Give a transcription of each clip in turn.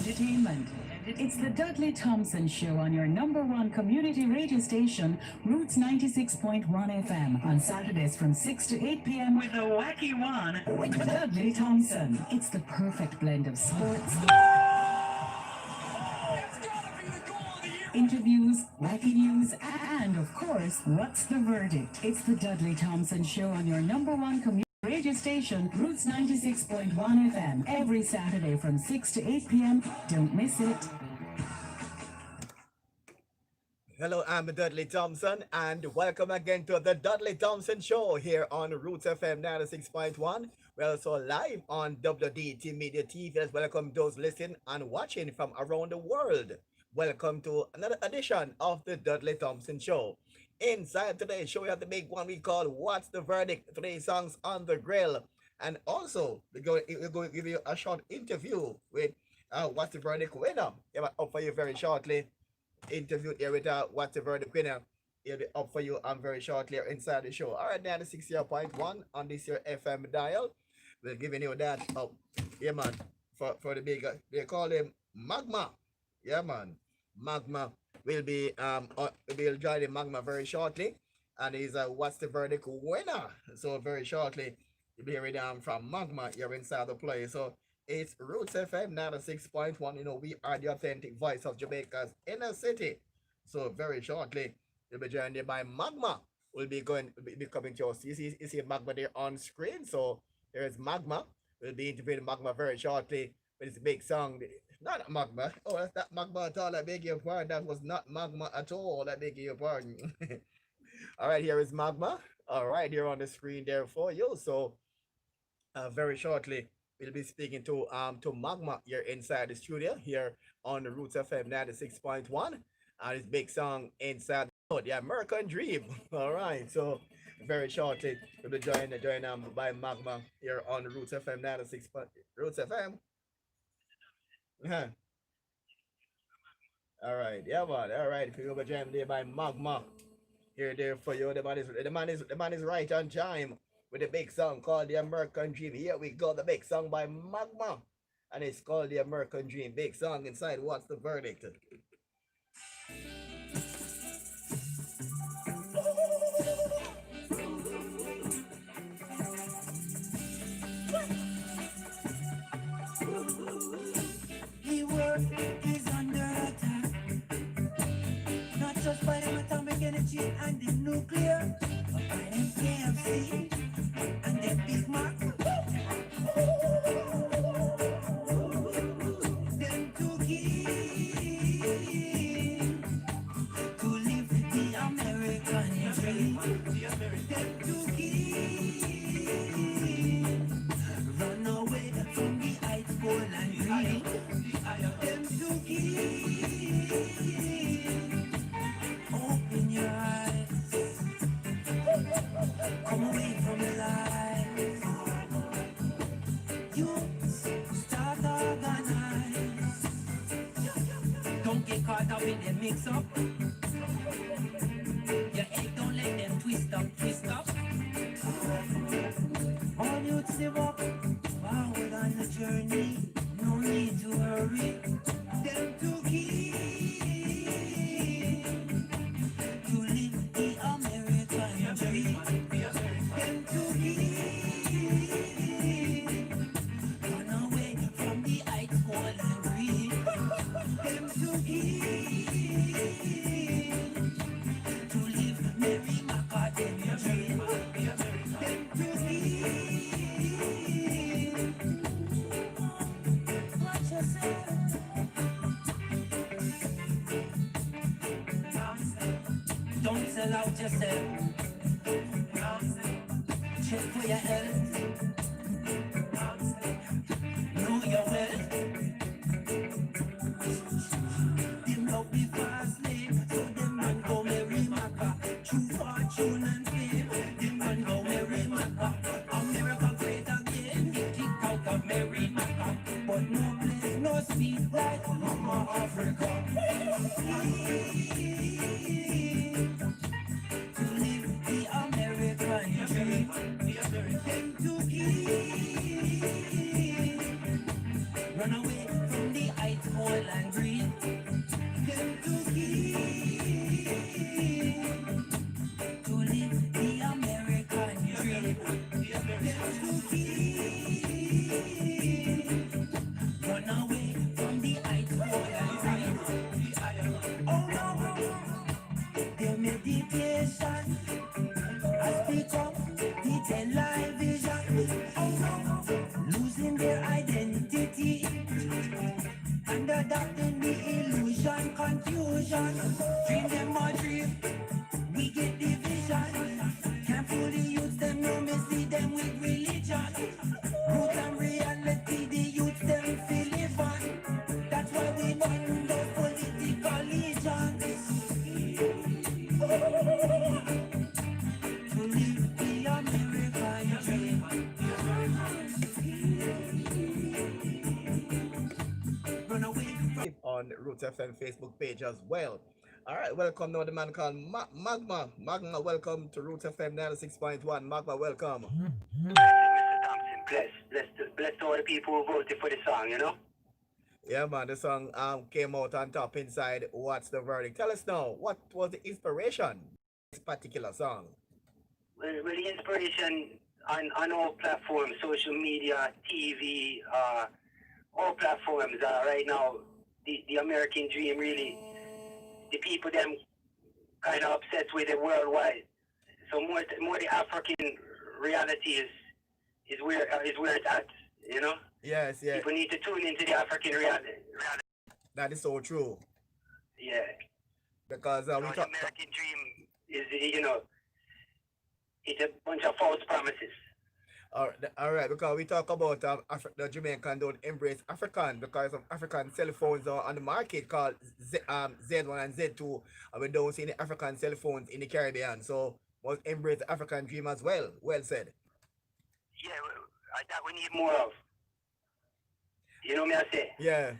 entertainment. It's the Dudley Thomoson Show on your number one community radio station, Roots 96.1 FM, on Saturdays from 6 to 8 p.m. with a wacky one, Dudley Thomoson. It's the perfect blend of sports, interviews, wacky news, and of course, what's the verdict? It's the Dudley Thomoson Show on your number one community radio station, Roots 96.1 FM, every Saturday from 6 to 8 p.m. Don't miss it. Hello, I'm Dudley Thomoson, and welcome again to the Dudley Thomoson Show here on Roots FM 96.1. We're also live on WDT Media TV. As welcome those listening and watching from around the world. Welcome to another edition of the Dudley Thomoson Show. Inside today's show, we have the big one we call What's the Verdict? Today's songs on the grill. And also, we're going to give you a short interview with What's the Verdict winner. It will up for you very shortly. Interview here with What's the Verdict winner. It'll be up for you very shortly inside the show. All right, now the 60.1 on this here FM dial. We're giving you that up. Yeah, man. For the big, they call him Magma. Yeah, man. Magma will be we'll join the Magma very shortly, and he's What's the Verdict winner. So very shortly you'll be hearing from Magma here inside the place. So it's Roots FM 96.1. You know, we are the authentic voice of Jamaica's inner city. So very shortly you'll be joined by Magma. We'll be coming to us. You see Magma there on screen. So there's Magma. We'll be interviewing Magma very shortly with this big song. Not Magma. Oh, that's not Magma at all. I beg your pardon. That was not Magma at all. I beg your pardon. All right, here is Magma. All right, here on the screen there for you. So, very shortly, we'll be speaking to Magma here inside the studio here on the Roots FM 96.1. And his big song inside the American Dream. All right, so very shortly, we'll be joined by Magma here on the Roots FM 96. Roots FM. All right, yeah, man. All right, if you go jam there by Magma, here there for you. The man is right on time with a big song called The American Dream. Here we go, the big song by Magma, and it's called The American Dream. Big song inside. What's the verdict? Is under attack, not just by the atomic energy and the nuclear, but by the KFC and the Big Mac. Them too keen to live the American dream. Them too keen run away from the ice cold and green. Them too keen, open your eyes, come away from the lies. You start organize, don't get caught up in the mix up. Your head don't let them twist up. All youths they walk forward on the journey. No need to hurry. Them too keen to live the American dream. Them too keen run away from the ice cold and green. Them too keen to live Mary McCartney dream. Them too keen. Don't sell out yourself. Check for your health. Know your wealth. Them love the fast lane, so them man go Mary Macca. True fortune and fame, them man go Mary Macca. America great again, get kicked out of Mary Macca. But no place, no speed like Mama Africa. To live the American dream. Them too keen run away from the ice cold and adapting the illusion, confusion. Dream them or dream, we get division. Can't fool the youths, them no mislead them with religion. Roots and reality, the youths them feel live on. That's why we need those political legions. To live the American dream. Run away. On Roots FM Facebook page as well. All right, welcome now the man called Magma. Magma, welcome to Roots FM 96.1. Magma, welcome. Mr. Thompson, bless to all the people who voted for the song, you know? Yeah, man, the song came out on top inside What's the Verdict. Tell us now, what was the inspiration this particular song? Well, the inspiration on all platforms, social media, TV, all platforms right now, the American dream really, the people them kind of obsessed with it worldwide. So more the African reality is where it's at, you know? Yes, yes. People need to tune into the African reality. That is so true. Yeah. Because The American dream is, you know, it's a bunch of false promises. all right, because we talk about the Jamaican don't embrace African because of African cell phones are on the market called Z1 and Z2, and we don't see any African cell phones in the Caribbean. So must embrace the African dream as well. Well said. Yeah, that we need more of. You know me I say? Yeah.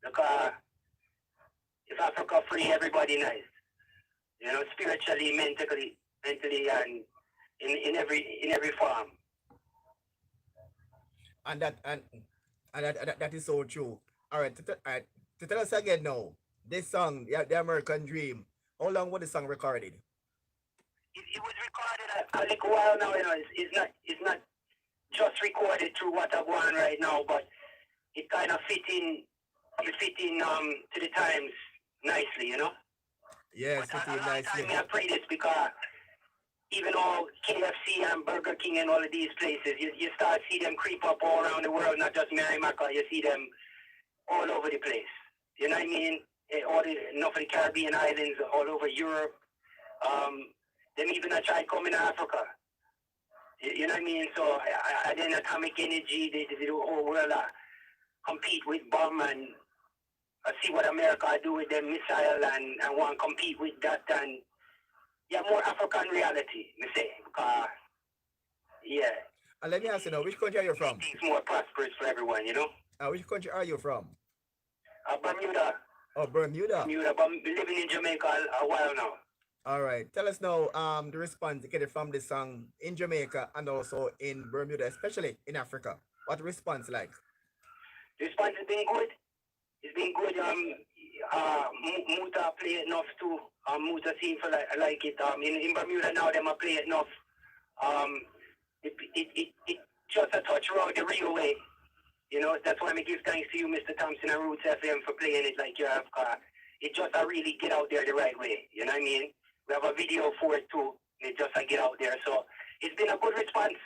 Because if Africa free, everybody nice. You know, spiritually, mentally, and in every form. And that is so true. All right, to tell us again now, this song, the American Dream. How long was the song recorded? It was recorded a little while now. You know, it's not just recorded through what I'm going right now, but it kind of fit in to the times nicely, you know. Yes, But it a is long nicely. time I pray this because even all KFC and Burger King and all of these places, you start see them creep up all around the world, not just Merrimack, you see them all over the place. You know what I mean? Enough of the Caribbean islands, all over Europe. Them even I tried coming to Africa. You know what I mean? So then atomic energy, the whole world compete with bomb and see what America do with their missile and want to compete with that and yeah, more African reality, me say. Because yeah. And let me ask you now, which country are you from? Things more prosperous for everyone, you know? Which country are you from? Bermuda. Oh, Bermuda. Bermuda, but I'm living in Jamaica a while now. All right. Tell us now the response you get from this song in Jamaica and also in Bermuda, especially in Africa. What response like? The response has been good. It's been good. Muta play it enough too. Muta seem to like it. In Bermuda now, them play it enough. It just a touch around the real way. You know, that's why I give thanks to you, Mr. Thompson and Roots FM, for playing it like you have. It just really get out there the right way. You know what I mean? We have a video for it too. It just get out there. So it's been a good response.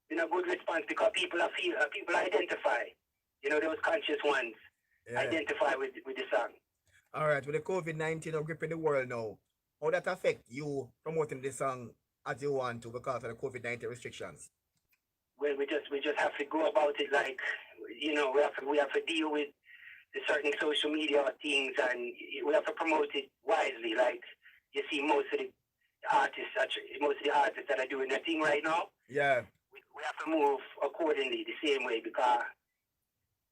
Been a good response because people identify. You know, those conscious ones identify with the song. All right. With the COVID-19 gripping the world now, how that affect you promoting this song as you want to because of the COVID-19 restrictions? Well, we just have to go about it like, you know, we have to deal with the certain social media things and we have to promote it wisely. Like you see most of the artists that are doing their thing right now. Yeah. We have to move accordingly the same way because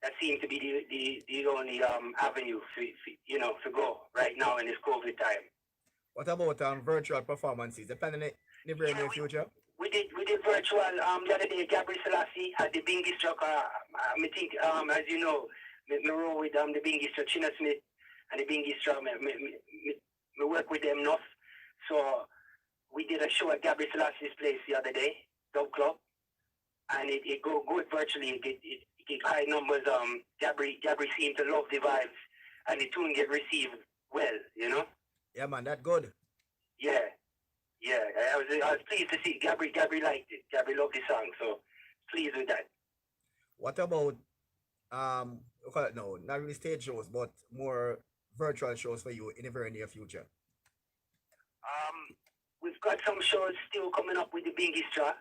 that seems to be the only avenue to go right now in this COVID time. What about virtual performances? The plan in the very near future? We did virtual the other day. Gabriel Selassie had the Bingy Struck. I think as you know, me roll with the Bingy Struck, China Smith, and the Bingy Struck. Me work with them enough. So we did a show at Gabriel Selassie's place the other day, Dub Club, and it go good virtually. It get high numbers. Gabri seemed to love the vibes, and the tune get received well. You know. Yeah, man, that good. Yeah. I was pleased to see Gabri liked it. Gabri loved the song, so pleased with that. What about we call it no, not really stage shows, but more virtual shows for you in the very near future? We've got some shows still coming up with the Bingistra.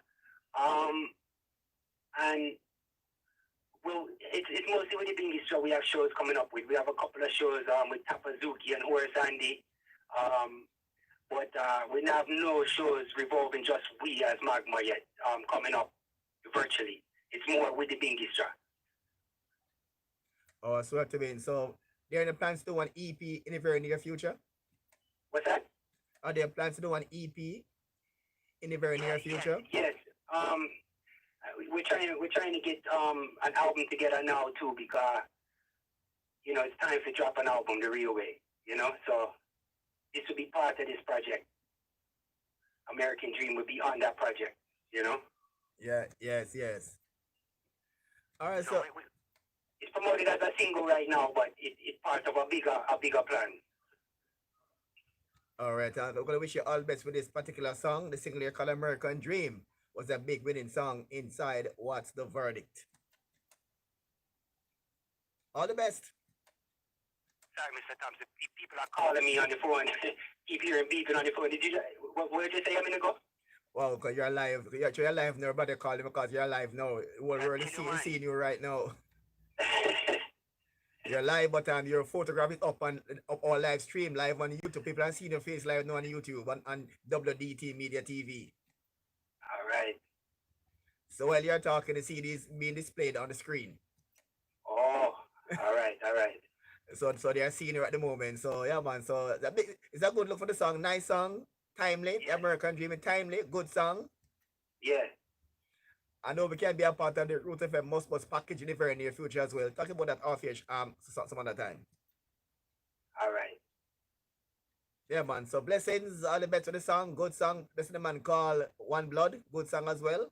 And well, it's mostly with the Bingistra we have shows coming up with. We have a couple of shows with Tapazuki and Horace Andy. But we have no shows revolving just we as Magma yet coming up virtually. It's more with the Bingistra. Oh, so what you mean? So there are any plans to do an EP in the very near future? What's that? Are there plans to do an EP in the very near future? Yes. We're trying to get an album together now too, because it's time to drop an album the real way. So this will be part of this project. American Dream will be on that project. Yeah. Yes. All right. So it's promoted as a single right now, but it's part of a bigger plan. all right. I'm gonna wish you all the best with this particular song. The single called American Dream was a big winning song inside What's the Verdict. All the best. Sorry, Mr. Thompson. People are calling me on the phone. Keep hearing beeping on the phone. Where did you say a minute ago? Well, because you're live. You're live now. Everybody calling because you're live now. We're really seeing you right now. You're live, but your photograph is up our live stream live on YouTube. People are seeing your face live now on YouTube on WDT Media TV. All right. So while you're talking, the CD is being displayed on the screen. Oh, all right. So they are seeing you at the moment. So yeah, man. So it's a good look for the song. Nice song, timely. Yeah. American Dream, timely, good song. Yeah. I know we can be a part of the Root FM Must package in the very near future as well. Talking about that off here some other time. All right. Yeah, man. So blessings, all the best for the song. Good song. This is the man called One Blood. Good song as well.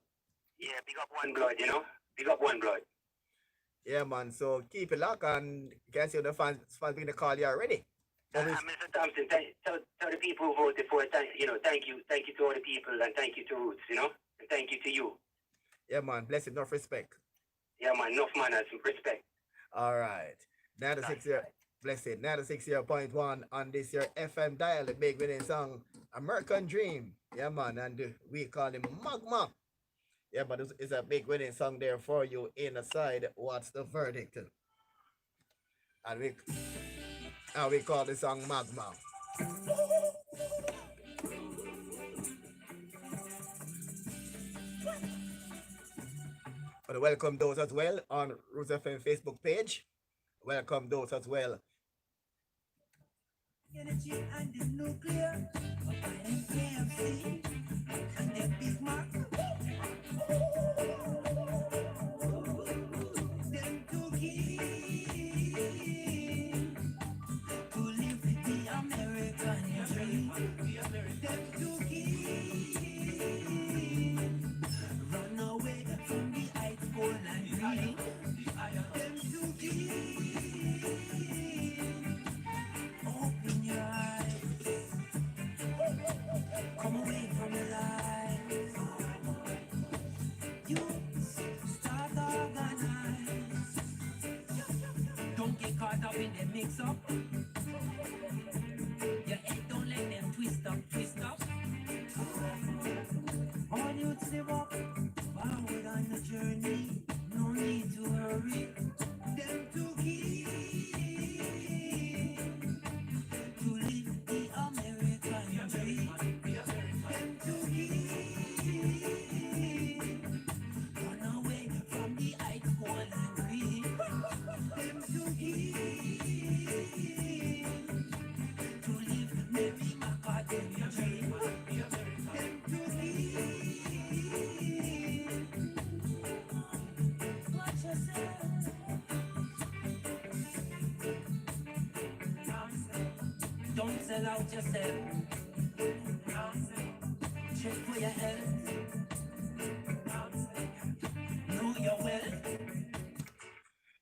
Yeah, big up One Blood, Big up One Blood. Yeah, man. So keep it locked and you can see the fans being the call you already. Mr. Thompson, tell the people who voted for it, thank you to all the people, and thank you to Roots, and thank you to you. Yeah, man. Bless it, enough respect. Yeah, man. Enough manners and respect. All right. 96 year, bless it. 96.1 on this year FM dial, the big winning song, American Dream. Yeah, man. And we call him Magma. Yeah, but it's a big winning song there for you inside What's the Verdict? And we call the song Magma. But welcome those as well on Roots FM Facebook page. Welcome those as well. Energy and the nuclear, and KFC, and the Big Mac. Them two key to live the American dream. Them two key run away from the ice cold and green. Them two key open your eyes. Come away from the lies. You start organize. Don't get caught up in the mix up. Your head don't let them twist up. All you to walk forward on the journey. No need to hurry. Them to keep to live the American dream. Them to keep run away from the ice cold and green. Them to keep to live Mary McCartney dream. Them to keep watch yourself. Don't sell out yourself. Check for your health. Know your wealth.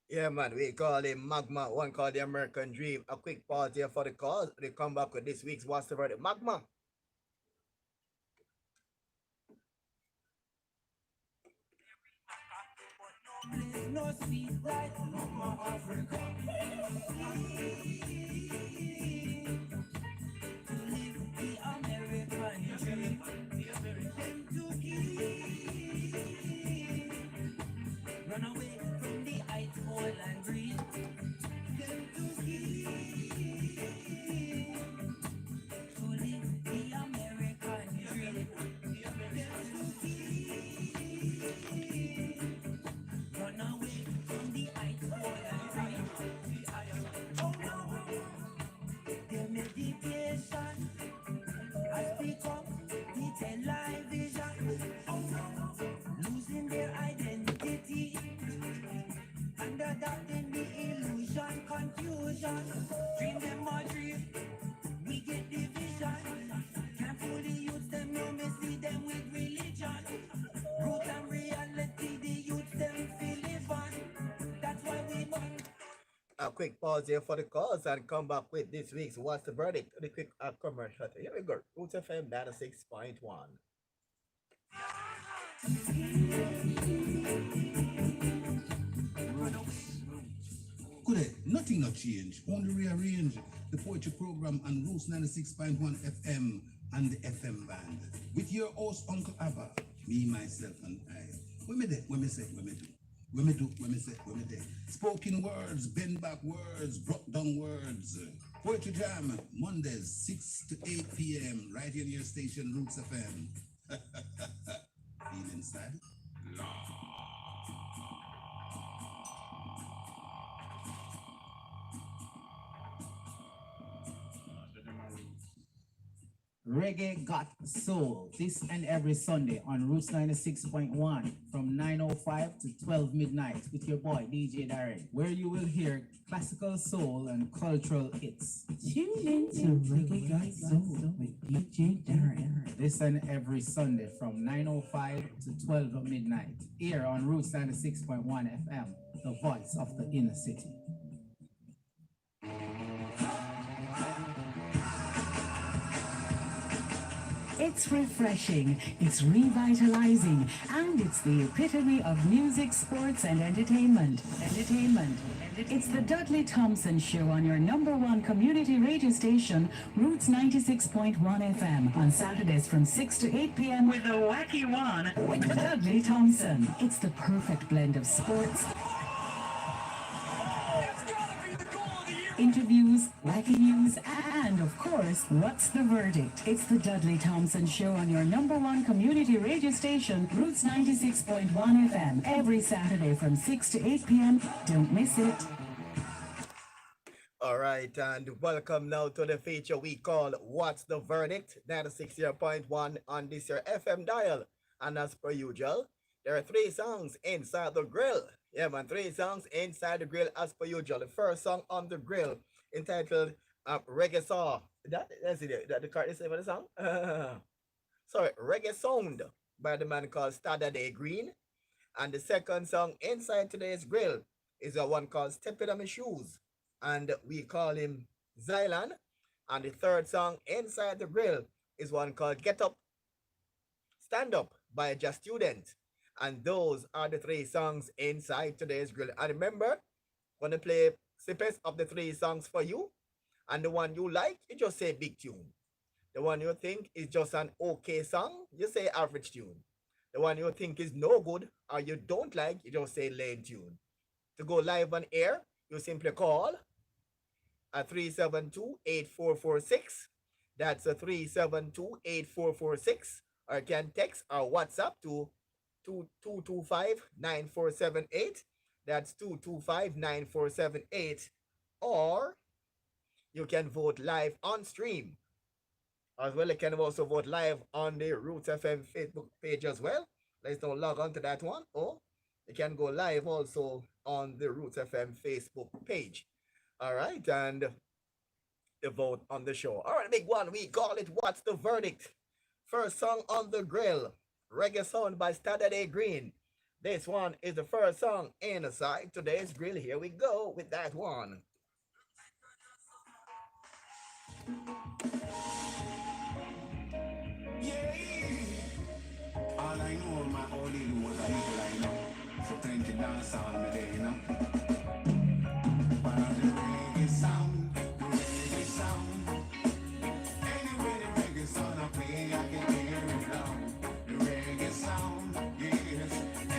Yeah, man, we call him Magma, one called the American Dream. A quick pause here for the call. They come back with this week's What's the Verdict? Magma. place no sweet like Mama Africa. To live the American dream, them to give. Run away from the ice, oil and green. Them to give. To live the American dream. Them to give. Run away from the ice, oil and green. Oh no, their meditation has become the television. Oh no, losing their identity and adopting the illusion, confusion. Dream them a dream, we get division. Can't fool the youths, them no mislead them with religion. Root and reality, the youths them feel live on. That's why we burn. A quick pause here for the cause and come back with this week's What's the Verdict? The quick commercial. Here we go. Roots FM 96.1. Good day. Nothing not change. Only rearrange the poetry program on Roots 96.1 FM and the FM band. With your host, Uncle Abba, me, myself, and I. When me say, when me say. Spoken words, bend back words, brought down words. Poetry Jam, Mondays, 6 to 8 p.m. right here in your station, Roots FM. Feeling sad? Reggae Got Soul, this and every Sunday on Roots 96.1 from 9:05 to 12 midnight with your boy DJ Darren, where you will hear classical soul and cultural hits. Tune in to Reggae Got Soul with DJ Darren. This and every Sunday from 9:05 to 12 midnight here on Roots 96.1 FM, the voice of the inner city. It's refreshing, it's revitalizing, and it's the epitome of music, sports, and entertainment. It's the Dudley Thomoson Show on your number one community radio station, Roots 96.1 FM, on Saturdays from 6 to 8 p.m. with the wacky one, Dudley Thomoson. It's the perfect blend of sports, interviews, wacky news, and of course, what's the verdict? It's the Dudley Thomoson Show on your number one community radio station, Roots 96.1 FM, every Saturday from 6 to 8 p.m. Don't miss it. All right, and welcome now to the feature we call What's the Verdict? 96.1 on this your FM dial. And as per usual, there are 3 songs inside the grill. Yeah, man, 3 songs inside the grill as per usual. The first song on the grill entitled Reggae Saw. That's it. That the correct name of the song? Sorry, Reggae Sound by the man called Saturday Green. And the second song inside today's grill is a one called Step in My Shoes. And we call him Zylan. And the third song inside the grill is one called Get Up, Stand Up by Just Student. And those are the 3 songs inside today's grill. And remember, when I play snippets of the 3 songs for you, and the one you like, you just say big tune. The one you think is just an okay song, you say average tune. The one you think is no good or you don't like, you just say lame tune. To go live on air, you simply call at 372-8446. That's a 372-8446. Or you can text or WhatsApp to 225-9478. That's 225-9478. Or you can vote live on stream. As well, you can also vote live on the Roots FM Facebook page as well. Let's not log on to that one. Or you can go live also on the Roots FM Facebook page. All right, and the vote on the show. All right, big one. We call it What's the Verdict? First song on the grill. Reggae Sound by Saturday Green. This one is the first song inside today's grill. Here we go with that one. Yeah. All I know, my only was a little I know. So plenty dance on me there, you know. Follow the reggae sound, the reggae sound. Anyway, the reggae sound I play, I can hear it loud. The reggae sound, yes.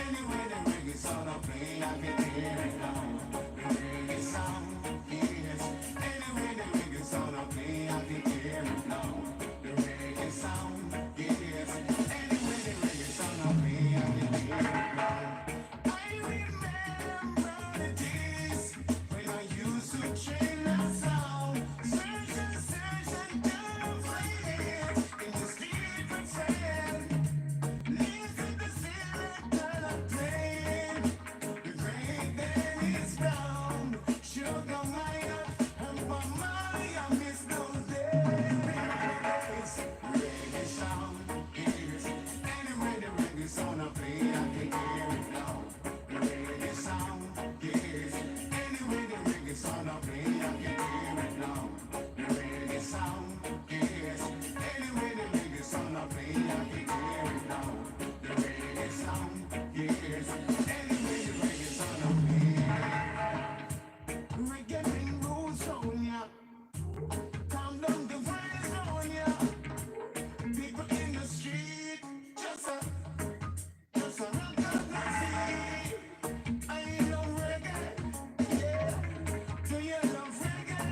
Anyway, the reggae sound I play, I can hear it loud. The reggae sound, yes. Anyway, the reggae sound I play, I can hear it loud. The reggae sound, yes. Anyway, the reggae sound I play, I can hear it loud. I remember the days when I used to train that sound. Search and couldn't find it in the street pretend. Listen to selector of pain. The great then is down. Sugar minor and Mama, I miss those days. Reggae sound is anyway the reggae sound I play, I can hear it now. The reggae sound is anyway the reggae sound I play, I can hear it now. The reggae sound is anyway the reggae sound I play, I can hear it now. The reggae sound is anyway the reggae sound I play. Reggae bring roots on ya. Calm down the vibes on ya. People in the street just a rock up the sea. I love reggae, yeah. Do you love reggae?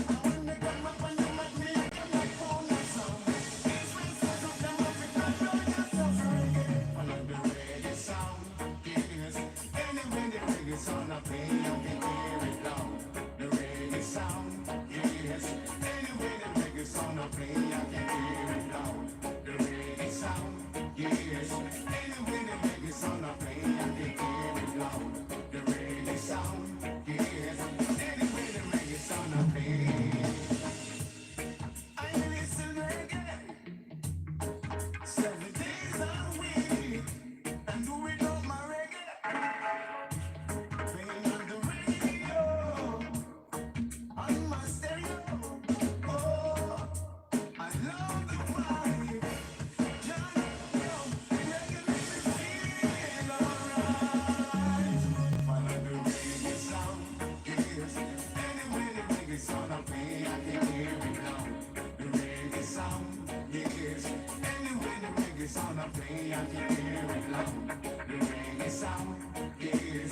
I want to come up and you make me come like phone or song. These races of them African royals of reggae. Follow the reggae sound, yes. Anyway, the reggae sound I play, I can hear it loud. The reggae sound, yes. Anyway, the reggae sound I play, I can hear it loud. The reggae sound, yes. Anyway, the reggae sound I play, I can hear it loud. The reggae sound, yes. Anyway, the reggae sound I play. I listen reggae 7 days a week and do it on my reggae. Playing on the radio, on my stereo. Oh, I love the vibe. John, reggae makes me feel alright. Follow the reggae sound, yes. Anyway, the reggae sound I play, I can hear it now. The reggae sound, yes. Anyway, the reggae sound I play, I can hear it loud. The reggae sound, yes.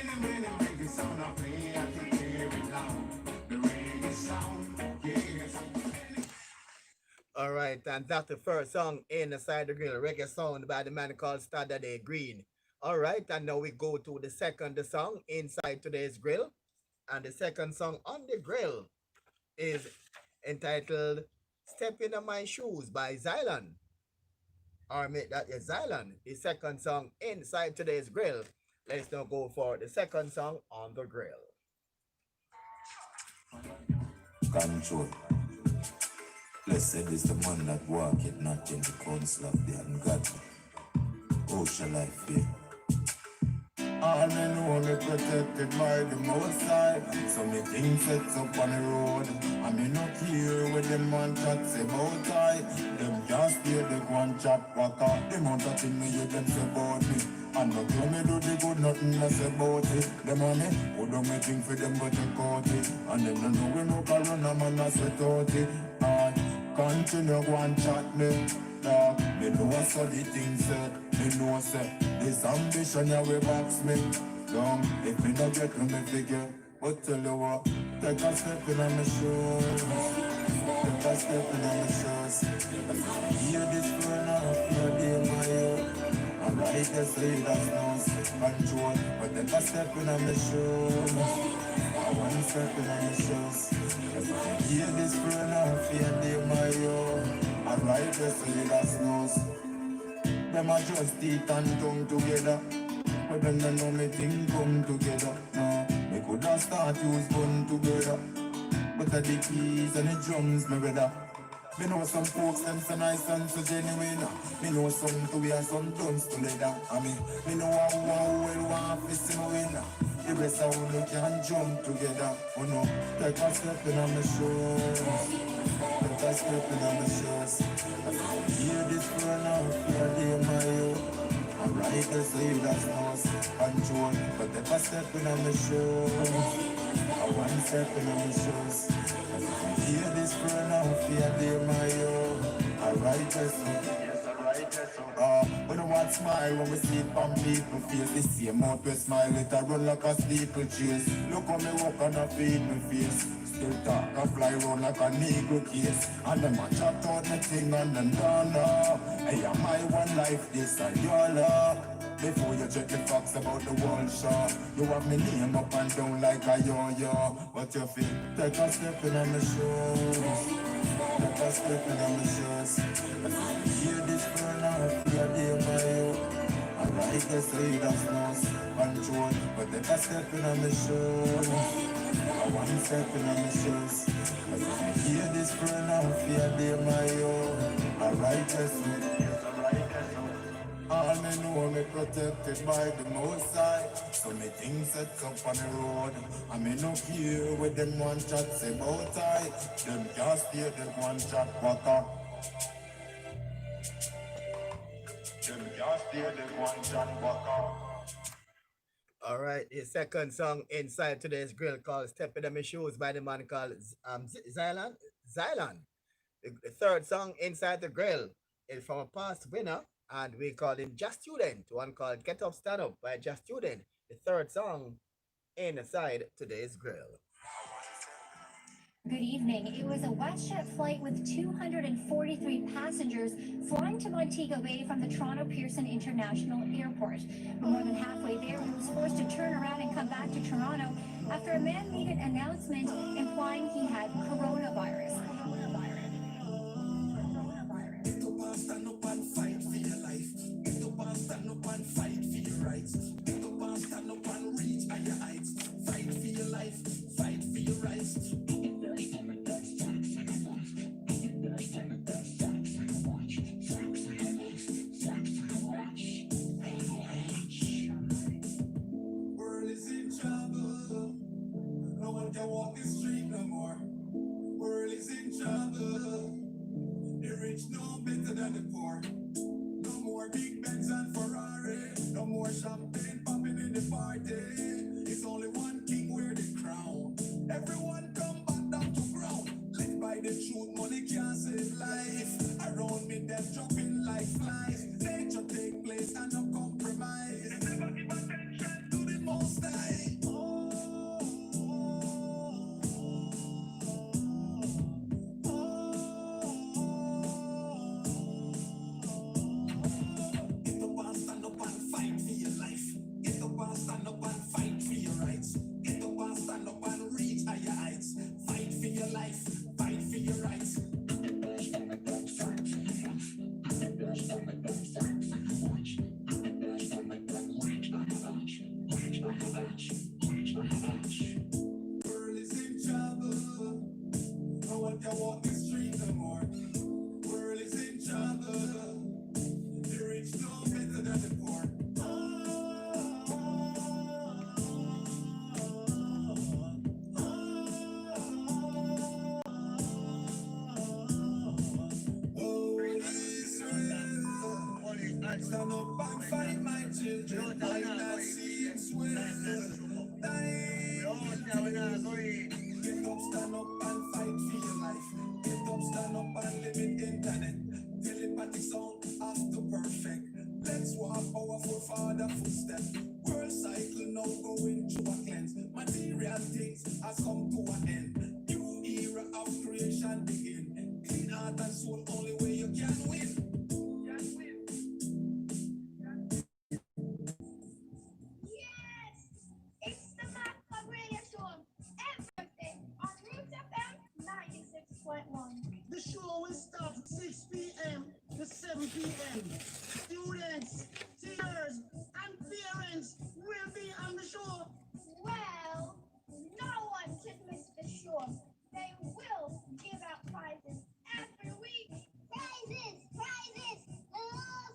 Anyway, the reggae sound I play, I can hear it loud. The reggae sound, yes. All right, and that's the first song inside the grill, reggae sound by the man called Saturday Green. All right, and now we go to the second song inside today's grill, and the second song on the grill is entitled "Step Into My Shoes" by Xylan. Or make that is Xylan, the second song inside today's grill. Let's now go for the second song on the grill. Control. Blessed is the man that walketh not in the counsel of the ungodly. How shall I fear? All men only protected by the Most High. So me things sets up on the road. I me not care with them man chats about I. Them just hear the one chat walk out. Them want to thing me hear them say about me. And no tell me do the good nothing I say about it. Them on me, who don't me think for them but check out it. And them don't know we no can run a man I sweat out it. I continue one chat me. Dog, me know so the thing said. Me know say this ambition ya will box me down. If me not get to me figure, but tell you what, take a step in my shoes. Take a step in my shoes. Hear this for enough, no day my youth. I'm right there, say that's no control. But take a step in my shoes. I want step in my shoes. Hear this for enough, yeah, day my youth. I'm right there, say that's no. Them a just teeth and tongue together. But them don't know me thing come together. No, me coulda start use gun together. But the keys and the drums me better. Me know some folks them so nice and so genuine. Me know some to wear some guns to leather. I me know how well want to see me win. The rest of you can jump together. Oh no, take a step in on my shoes. Take a step in on my shoes. Hear this for now, yeah, dear my you. Alright, I say that's no control. But if I step in on the shoes, I one step in on the shoes. And if you hear this for enough, yeah, dear my alright, I say. When I want smile when we see it on people face. The same out we smile, it a run like a steeplechase. Look how me walk and I feed me face. Still talk, I fly round like a negro case. And them a chat out me thing and them don't know. Hey, am I one life, this and your love. Before you check the facts about the world show, you have me name up and down like a yo-yo. What you feel? Take a step in on the shoes. Take a step in on the shoes. Hear this for now, you're there by you. Alright, they say that's no control. But take a step in on the shoes. I one step in on the shoes. Hear this for now, you're there by you. Alright, they say. All me know me protected by the most high. So me things set up on the road. I me no care with them one chat say bow tie. Them can't steer them one chat waka. Them can't steer them one chat waka. All right, the second song inside today's grill called Step in My Shoes by the man called Zylan. Zylan. The third song inside the grill is from a past winner, and we call him Just Student. One called Get Up Stand Up by Just Student. The third song inside today's grill. Good evening. It was a WestJet flight with 243 passengers flying to Montego Bay from the Toronto Pearson International Airport. More than halfway there, he was forced to turn around and come back to Toronto after a man made an announcement implying he had coronavirus. Stand up and fight for your life. Get up and stand up and fight for your rights. Get up and stand up and reach higher heights. Fight for your life, fight for your rights. World is in trouble. No one can walk the street no more. World is in trouble. The rich know better than the poor. No more big Benz and Ferrari. No more champagne popping in the party. It's only one king wear the crown. Everyone come back down to ground. Live by the truth, money can't save life. Around me, them jumping like flies. Nature take place and no compromise. Never give attention to the most high. Stand up and fight for your rights. Get up and stand up and reach higher heights. Fight for your life, fight for your rights. World is in trouble. No one can walk the street no more. World is in trouble. The rich know better than the poor. Stand up and fight my children. I not see it swell. Get up, stand up and fight for your life. Get up, stand up and live in internet. Telepathic sound after perfect. Let's walk our forefather footsteps. World cycle now going through a cleanse. Material things has come to an end. New era of creation begin. Clean heart and soul, only way you can win. The show will start at 6 p.m. to 7 p.m. Students, teachers, and parents will be on the show. Well, no one can miss the show. They will give out prizes every week. Prizes! Prizes!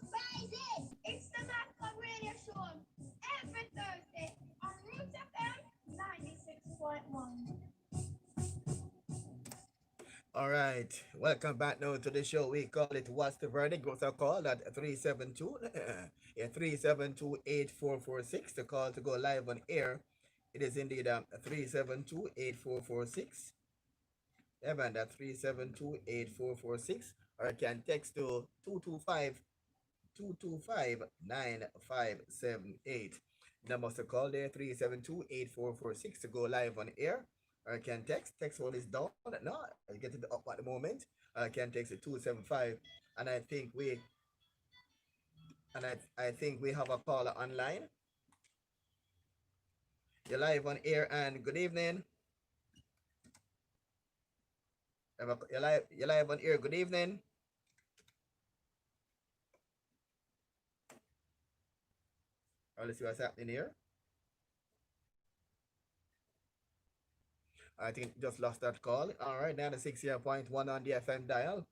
Prizes! It's the Math Club Radio Show every Thursday on Roots FM 96.1. All right, welcome back now to the show. We call it What's the Verdict? What's our call at 372 Yeah, 372-8446 to call to go live on air. It is indeed 372-8446. Yeah, man, that's 372-8446. Or you can text to 225-225-9578. Numbers to call there 372-8446 to go live on air. Or you can text one is down. No, I get it up at the moment. Or I can text it 275. And I think we have a caller online. You're live on air and good evening. You're live on air. Good evening. All right, let's see what's happening here. I think just lost that call. All right, 96.1 on the FM dial.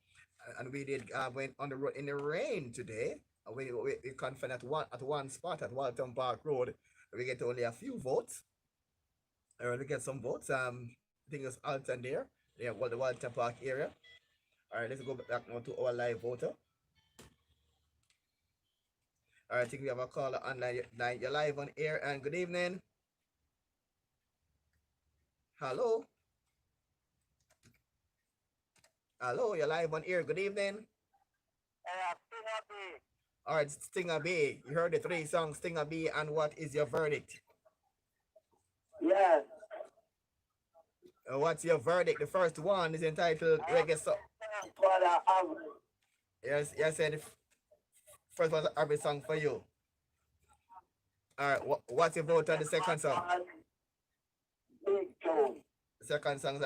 And we did went on the road in the rain today. We confined at one spot at Walton Park Road. We get only a few votes. We get some votes. I think it's Alton there. Yeah, well, the Walton Park area. All right, let's go back now to our live voter. All right, I think we have a caller online. You're live on air and good evening. Hello. Hello, you're live on air. Good evening. All right, Stinger B. You heard the 3 songs, Stinger B, and what is your verdict? Yes. What's your verdict? The first one is entitled Reggae Song. Yes, said the first one's an average song for you. All right, what's your vote on the second song? Big tune. The second song is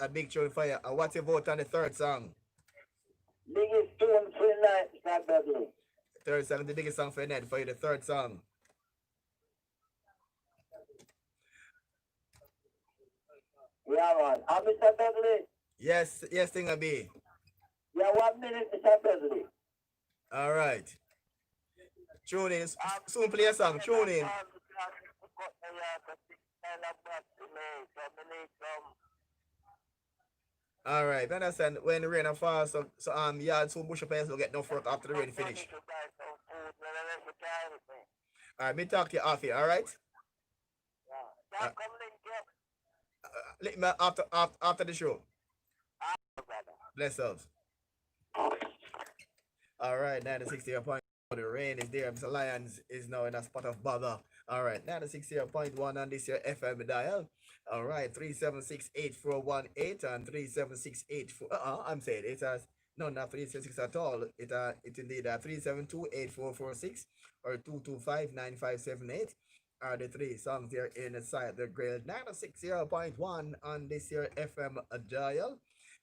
a big tune for you. And what's your vote on the third song? Biggest tune for the night, Mr. Dudley. Third song, the biggest song for the night for you. The third song. Yeah, man. Mr. Dudley. Yes, Stinger B. Yeah, 1 minute, Mr. Dudley. All right. Tune in. Soon play a song. Tune in. All right, understand when the rain falls, so yard soon bush up and will get no work after the rain finish. All right, me talk to you off here. All right. Let me after the show. Bless us. All right, 96.1. The rain is there. Mr. Lyons is now in a spot of bother. All right, 96.1 on this year FM dial. All right, 376-8418 and 376-84. I'm saying it has no, not 376 at all. It indeed 372-8446 or 225-9578 are the 3 songs there inside the grill. 96.1 on this year FM dial.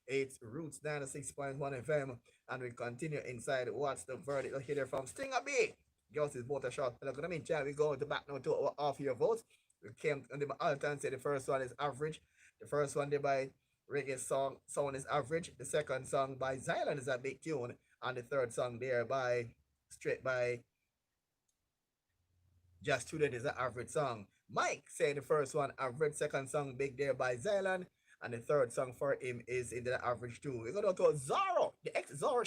It's Roots 96.1 FM, and we continue inside. What's the verdict? Let's hear from Stinger B. Girls is both a shot. Look, I mean, we go to back now to our off-year votes. We came on the Alton said the first one is average. The first one there by Reggae Sound is average. The second song by Zylan is a big tune, and the third song there by Just Student is an average song. Mike said the first one average, second song big there by Zylan, and the third song for him is in the average too. We're gonna go to Zorro, the ex-Zorro.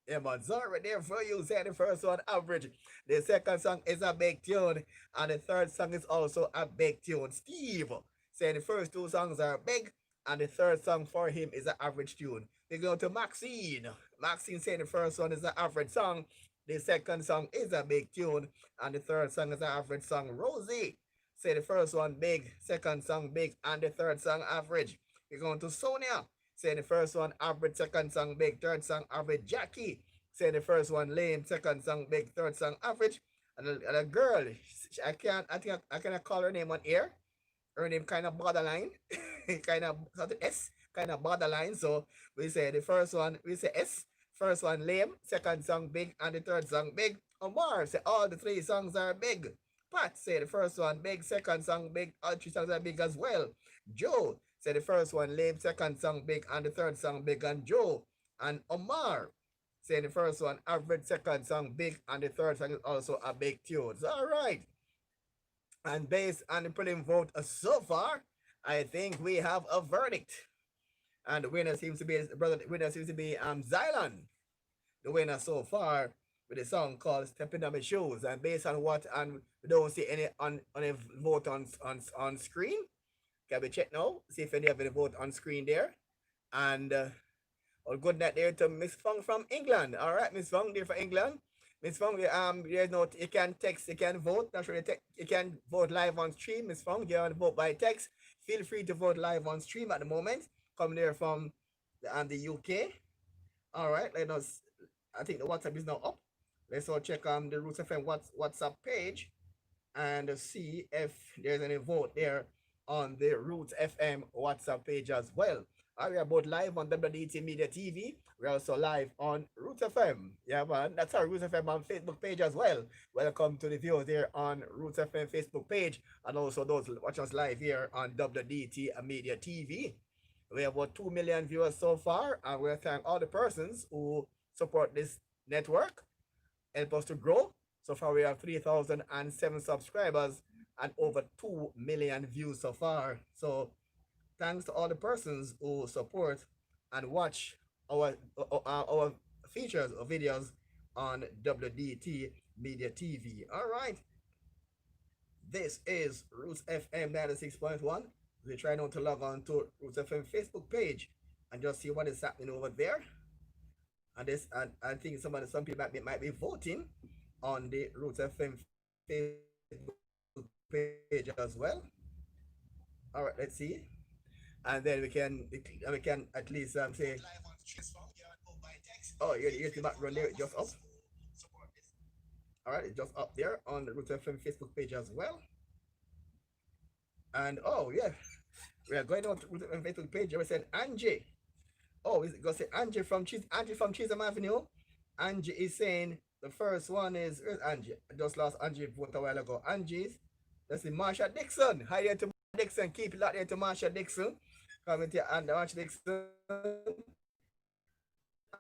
Yeah, man, Zorro there for you. Say the first one average. The second song is a big tune, and the third song is also a big tune. Steve saying the first 2 songs are big, and the third song for him is an average tune. We go to Maxine. Maxine saying the first one is an average song. The second song is a big tune, and the third song is an average song. Rosie say the first one big, second song big, and the third song average. We're going to Sonia. Say the first one average, second song big, third song average. Jackie say the first one lame, second song big, third song average. And a girl, I cannot call her name on air. Her name kind of borderline, kind of S, kind of borderline. So we say the first one, we say S. First one lame, second song big, and the third song big. Omar say all the 3 songs are big. Pat say the first one big, second song big, all 3 songs are big as well. Joe say the first one lame, second song big, and the third song big. And Joe and Omar say the first one average, second song big, and the third song is also a big tune. So, all right. And based on the prelim vote so far, I think we have a verdict. And the winner seems to be Zylan. The winner so far with a song called "Stepping on My Shoes," and based on what, and we don't see any on a vote on screen. Can we check now? See if any have any vote on screen there. And well, good night there to Miss Fong from England. All right, Miss Fong there for England. Miss Fong, there's no, you can text, you can vote. Not sure you can vote live on stream. Miss Fong, you want to vote by text. Feel free to vote live on stream at the moment. Come there from the UK. All right, let us. I think the WhatsApp is now up. Let's all check the Roots FM WhatsApp page and see if there's any vote there on the Roots FM WhatsApp page as well. We are both live on WDT Media TV. We're also live on Roots FM. Yeah, man. That's our Roots FM on Facebook page as well. Welcome to the viewers there on Roots FM Facebook page, and also those watch us live here on WDT Media TV. We have about 2 million viewers so far, and we thank all the persons who support this network, help us to grow. So far, we have 3,007 subscribers and over 2 million views so far. So thanks to all the persons who support and watch our features or videos on WDT Media TV. All right. This is Roots FM 96.1. We're trying now to log on to Roots FM Facebook page and just see what is happening over there. And this, and I think some people might be voting on the Roots FM Facebook page as well. All right, let's see. And then we can at least say, oh, here's the background there, just up. All right, it's just up there on the Roots FM Facebook page as well. And oh yeah, we are going on to Roots FM Facebook page. We said Angie. Oh, is it going to say Angie from Chisholm Avenue? Angie is saying the first one is, where's Angie? I just lost Angie vote a while ago. Angie's, let's see, Marsha Dixon. Hi there to Marsha Dixon. Keep it out there to Marsha Dixon. Comment here and Marsha Dixon.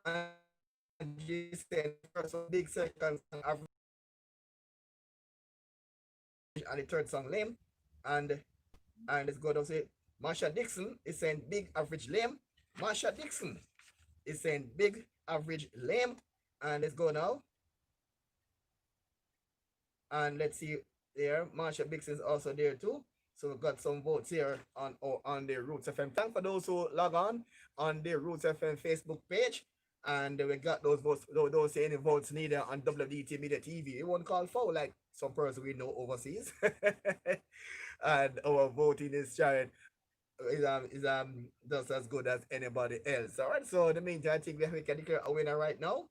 Angie saying first one, big, second song, average, and the third song, lame. And let's go to say Marsha Dixon is saying big, average, lame. Marsha Dixon is saying big, average, lame. And let's go now. And let's see there. Marsha Dixon is also there too. So we've got some votes here on the Roots FM. Thanks for those who log on the Roots FM Facebook page. And we got those votes, those any votes needed on WDT Media TV. It won't call for like some person we know overseas. And our voting is sharing. Is just as good as anybody else. All right. So in the meantime, I think we can declare a winner right now.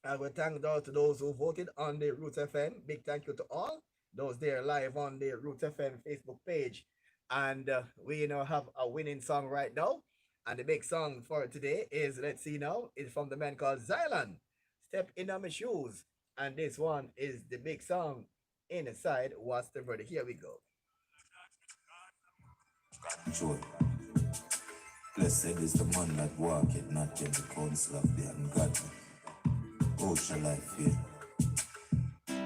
I will thank those to those who voted on the Roots FM. Big thank you to all those there live on the Roots FM Facebook page. And we now have a winning song right now. And the big song for today is, let's see now, is from the man called Zylan. Step in on my shoes. And this one is the big song, Inside What's the Verdict. Here we go. Joy. Blessed is the man that walketh not in the counsel of the ungodly. How shall I fear?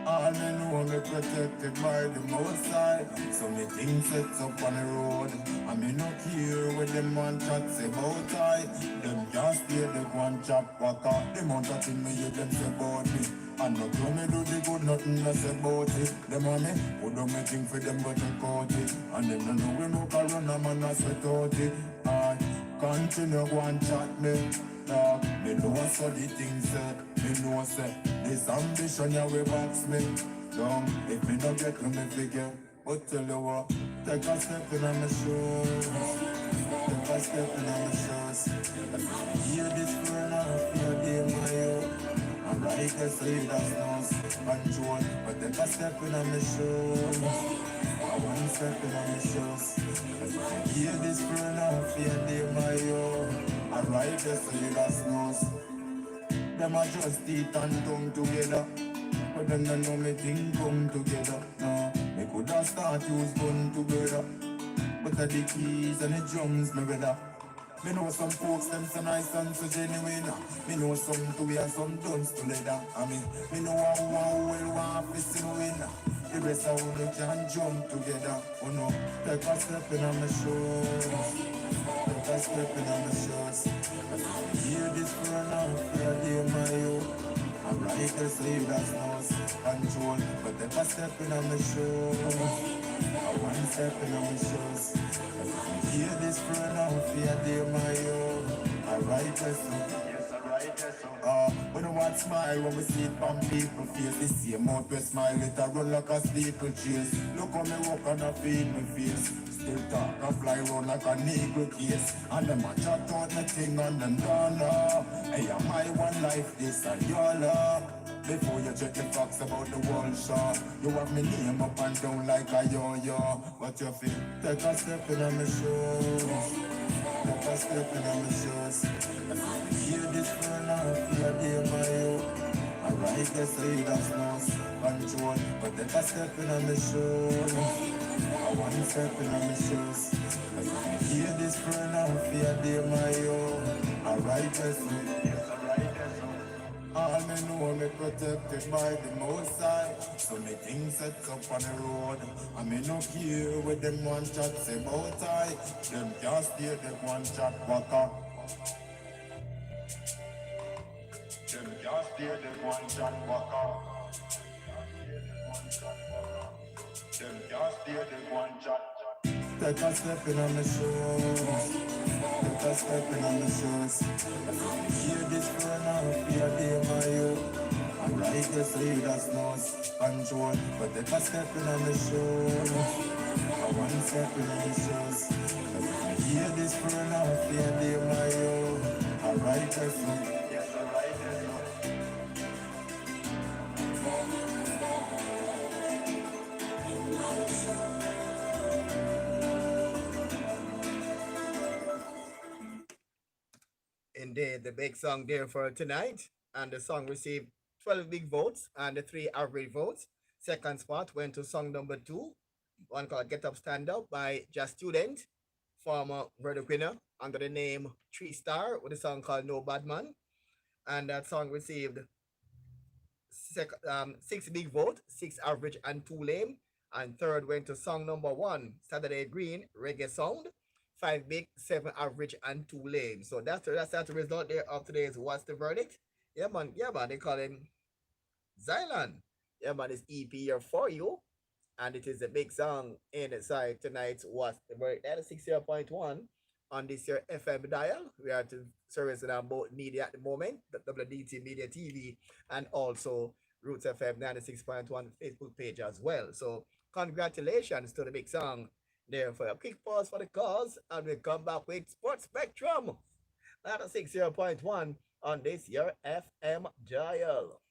All men know me protected by the Most High. So me things sets up on the road. And me no care with them man chats about I. Them just hear the one chop waka. Them on that in me hear them say about me. And not to me do the good, nothing less about it. Them on me, who don't me think for them but check out it. And them don't know we no corona man a sweat out it. I continue one chat me. Dog, me know so the things said. Me know say, this ambition ya we box me. Down, if me no get to me figure. But tell you what, take a step in on my shoes. Take a step in on my shoes. Hear this for an half your day, my yo. I'm right there, so you just know control. But take a step in on my shoes. I one step in on my shoes. Hear this for an half your day, my yo. I'm right there, so you just know. Them are just teeth and tongue together. But them don't know me thing come together. No, me coulda start use gun together. But the keys and the drums me better. Me know some folks them so nice and so genuine. Me know some to wear some guns to leather. I mean, me know how well want to see win. The rest of them can jump together. Oh no, take a step in on my shoes. Take a step in on my shoes. Hear this for an hour, for a day, my yo. Alright, they say that's no control, but if I step in on my shoes, I one step in on my shoes. If you hear this for enough, yeah, dear my own. Alright, that's no. We don't want smile when we see it from people face. The same out we smile, it a run like a steeplechase. Look how me walk and I feel me face. Still talk, I fly round like an eagle case. And them a chat out the thing on them dollar. Hey, am I one life, this and your love. Before you check the facts about the world, sure. You have me name up and down like a yo-yo. But you feel, take a step in on my shoes. Take a step in on my shoes. Hear this for now, fear dear my you. Alright, they say that's no control, but if I step in on the shoes, I one step in on the shoes. Hear this for now, fear dear my you. Alright, they say. All me know me protected by the most high. So me things set up on the road. And me no care with them one chat say bout I. Them just hear them one chat waka. Them just hear them one chat waka. Them just hear them one chat. Take a step in on the shoes. Take a step in on the shoes. Hear this for now, fear dear my you. Alright, they say that's no control, but take a step in on the shoes. One step in on the shoes. Hear this for now, fear dear my you. Alright, they say. Yes, alright, they say. Indeed, the big song there for tonight. And the song received 12 big votes and the 3 average votes. Second spot went to song number 2, one called Get Up Stand Up by Just Student, former verdict winner under the name 3 Star with a song called No Bad Man. And that song received 6 big votes, 6 average and 2 lame. And third went to song number 1, Saturday Green, Reggae Sound. 5 big, 7 average, and 2 lame. So that's the result there of today's What's the Verdict? Yeah, man, they call him Zylan. Yeah, man, it's EP here for you. And it is a big song inside tonight's What's the Verdict. That is 60.1 on this year FM dial. We are to service in our both media at the moment, the WDT Media TV, and also Roots FM 96.1 Facebook page as well. So congratulations to the big song. Therefore, a quick pause for the cause, and we come back with Sports Spectrum. That is 60.1 on this year FM dial.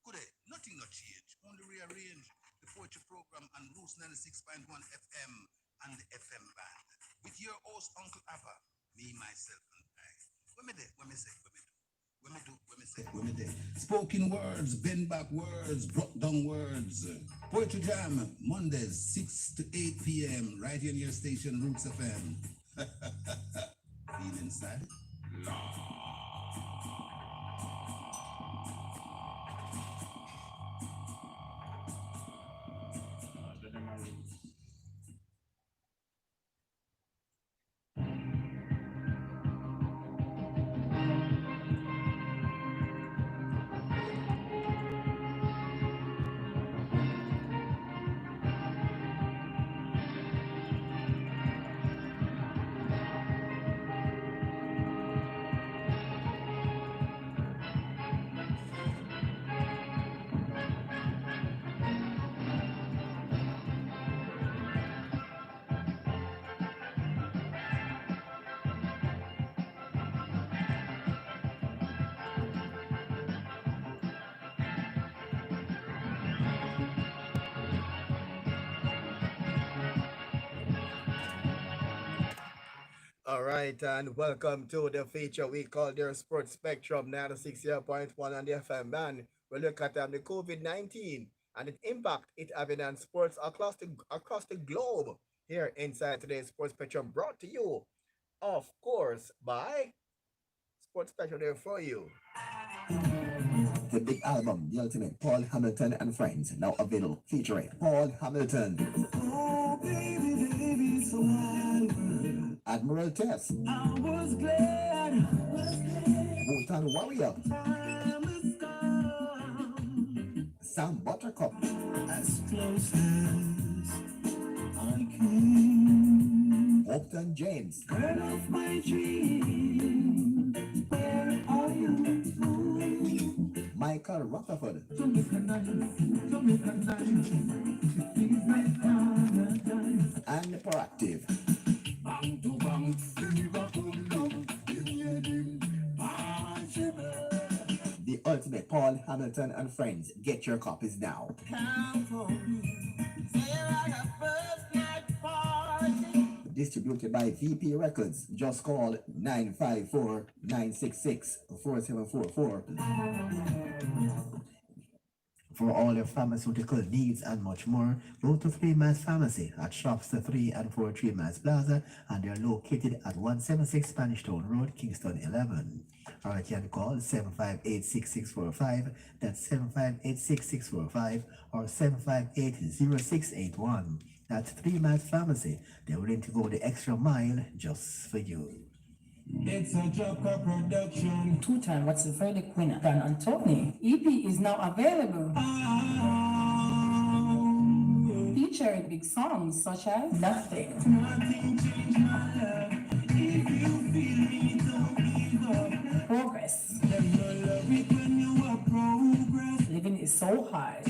Good day. Nothing not change. Only rearrange the poetry program on Roots 96.1 FM and the FM band. With your host, Uncle Abba, me, myself, and I. When me say. Spoken words, bend back words, brought down words. Poetry Jam, Mondays, 6 to 8 p.m. right here on your station, Roots FM. Feel inside? All right, and welcome to the feature we call their Sports Spectrum 96.1 on the FM band. We look at the COVID-19 and its impact it having on sports across the globe. Here inside today's Sports Spectrum, brought to you, of course, by Sports Spectrum there for you. The big album, The Ultimate, Paul Hamilton and Friends, now available, featuring Paul Hamilton. Oh, baby, baby, so I Admiral Tess. was glad. Bhutan Warrior, Time has come Sam Buttercup, as close as I can. Upton James, Girl of my dream, where are you? Michael Rutherford, Jamaican night, Jamaican night, please make paradise. and Proactive. Bang to bang, Liverpool love, give me a dim, possible. The Ultimate Paul Hamilton and Friends. Get your copies now. Count on me, say like a first night party. Distributed by VP Records. Just call 954-966-4744 for all your pharmaceutical needs and much more. Go to 3 Miles Pharmacy at Shops 3 and 4 3 Miles Plaza, and they're located at 176 Spanish Town Road, Kingston 11. Or you can call 758-6645, that's 758-6645, or 758-0681. That's 3 Miles Pharmacy. They're willing to go the extra mile just for you. It's a Joker production. Two-time What's the Verdict winner, Dan Anthony. EP is now available. Featuring big songs such as Nothing, Nothing changed my life. If you feel me, don't give up. Progress, Them no love it when you are progress. Living is So Hard,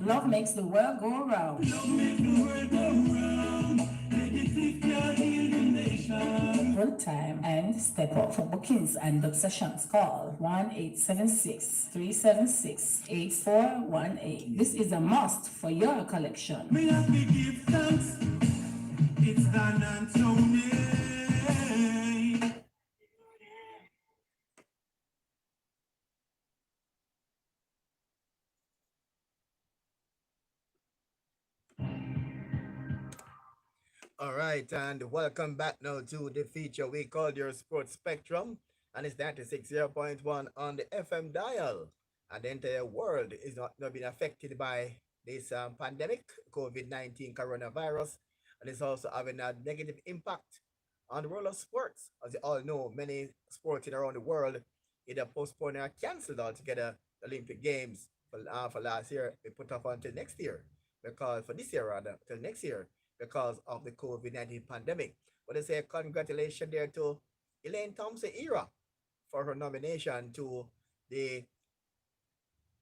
Love Makes the World Go Round, Love make the world go round. Let it lift your heal the nation. Full Time, and Step Up. For bookings and book sessions, call 1-876-376-8418. This is a must for your collection. Me have to give thanks. It's Dan Anthony. All right, and welcome back now to the feature we call your Sports Spectrum, and it's 96.0.1 on the FM dial. And the entire world is not being affected by this pandemic, COVID-19 coronavirus, and it's also having a negative impact on the world of sports. As you all know, many sports around the world either postponed or cancelled altogether the Olympic Games for last year. They put off until next year, because for this year rather, till next year, because of the COVID-19 pandemic. But they say congratulations there to Elaine Thompson Era for her nomination to the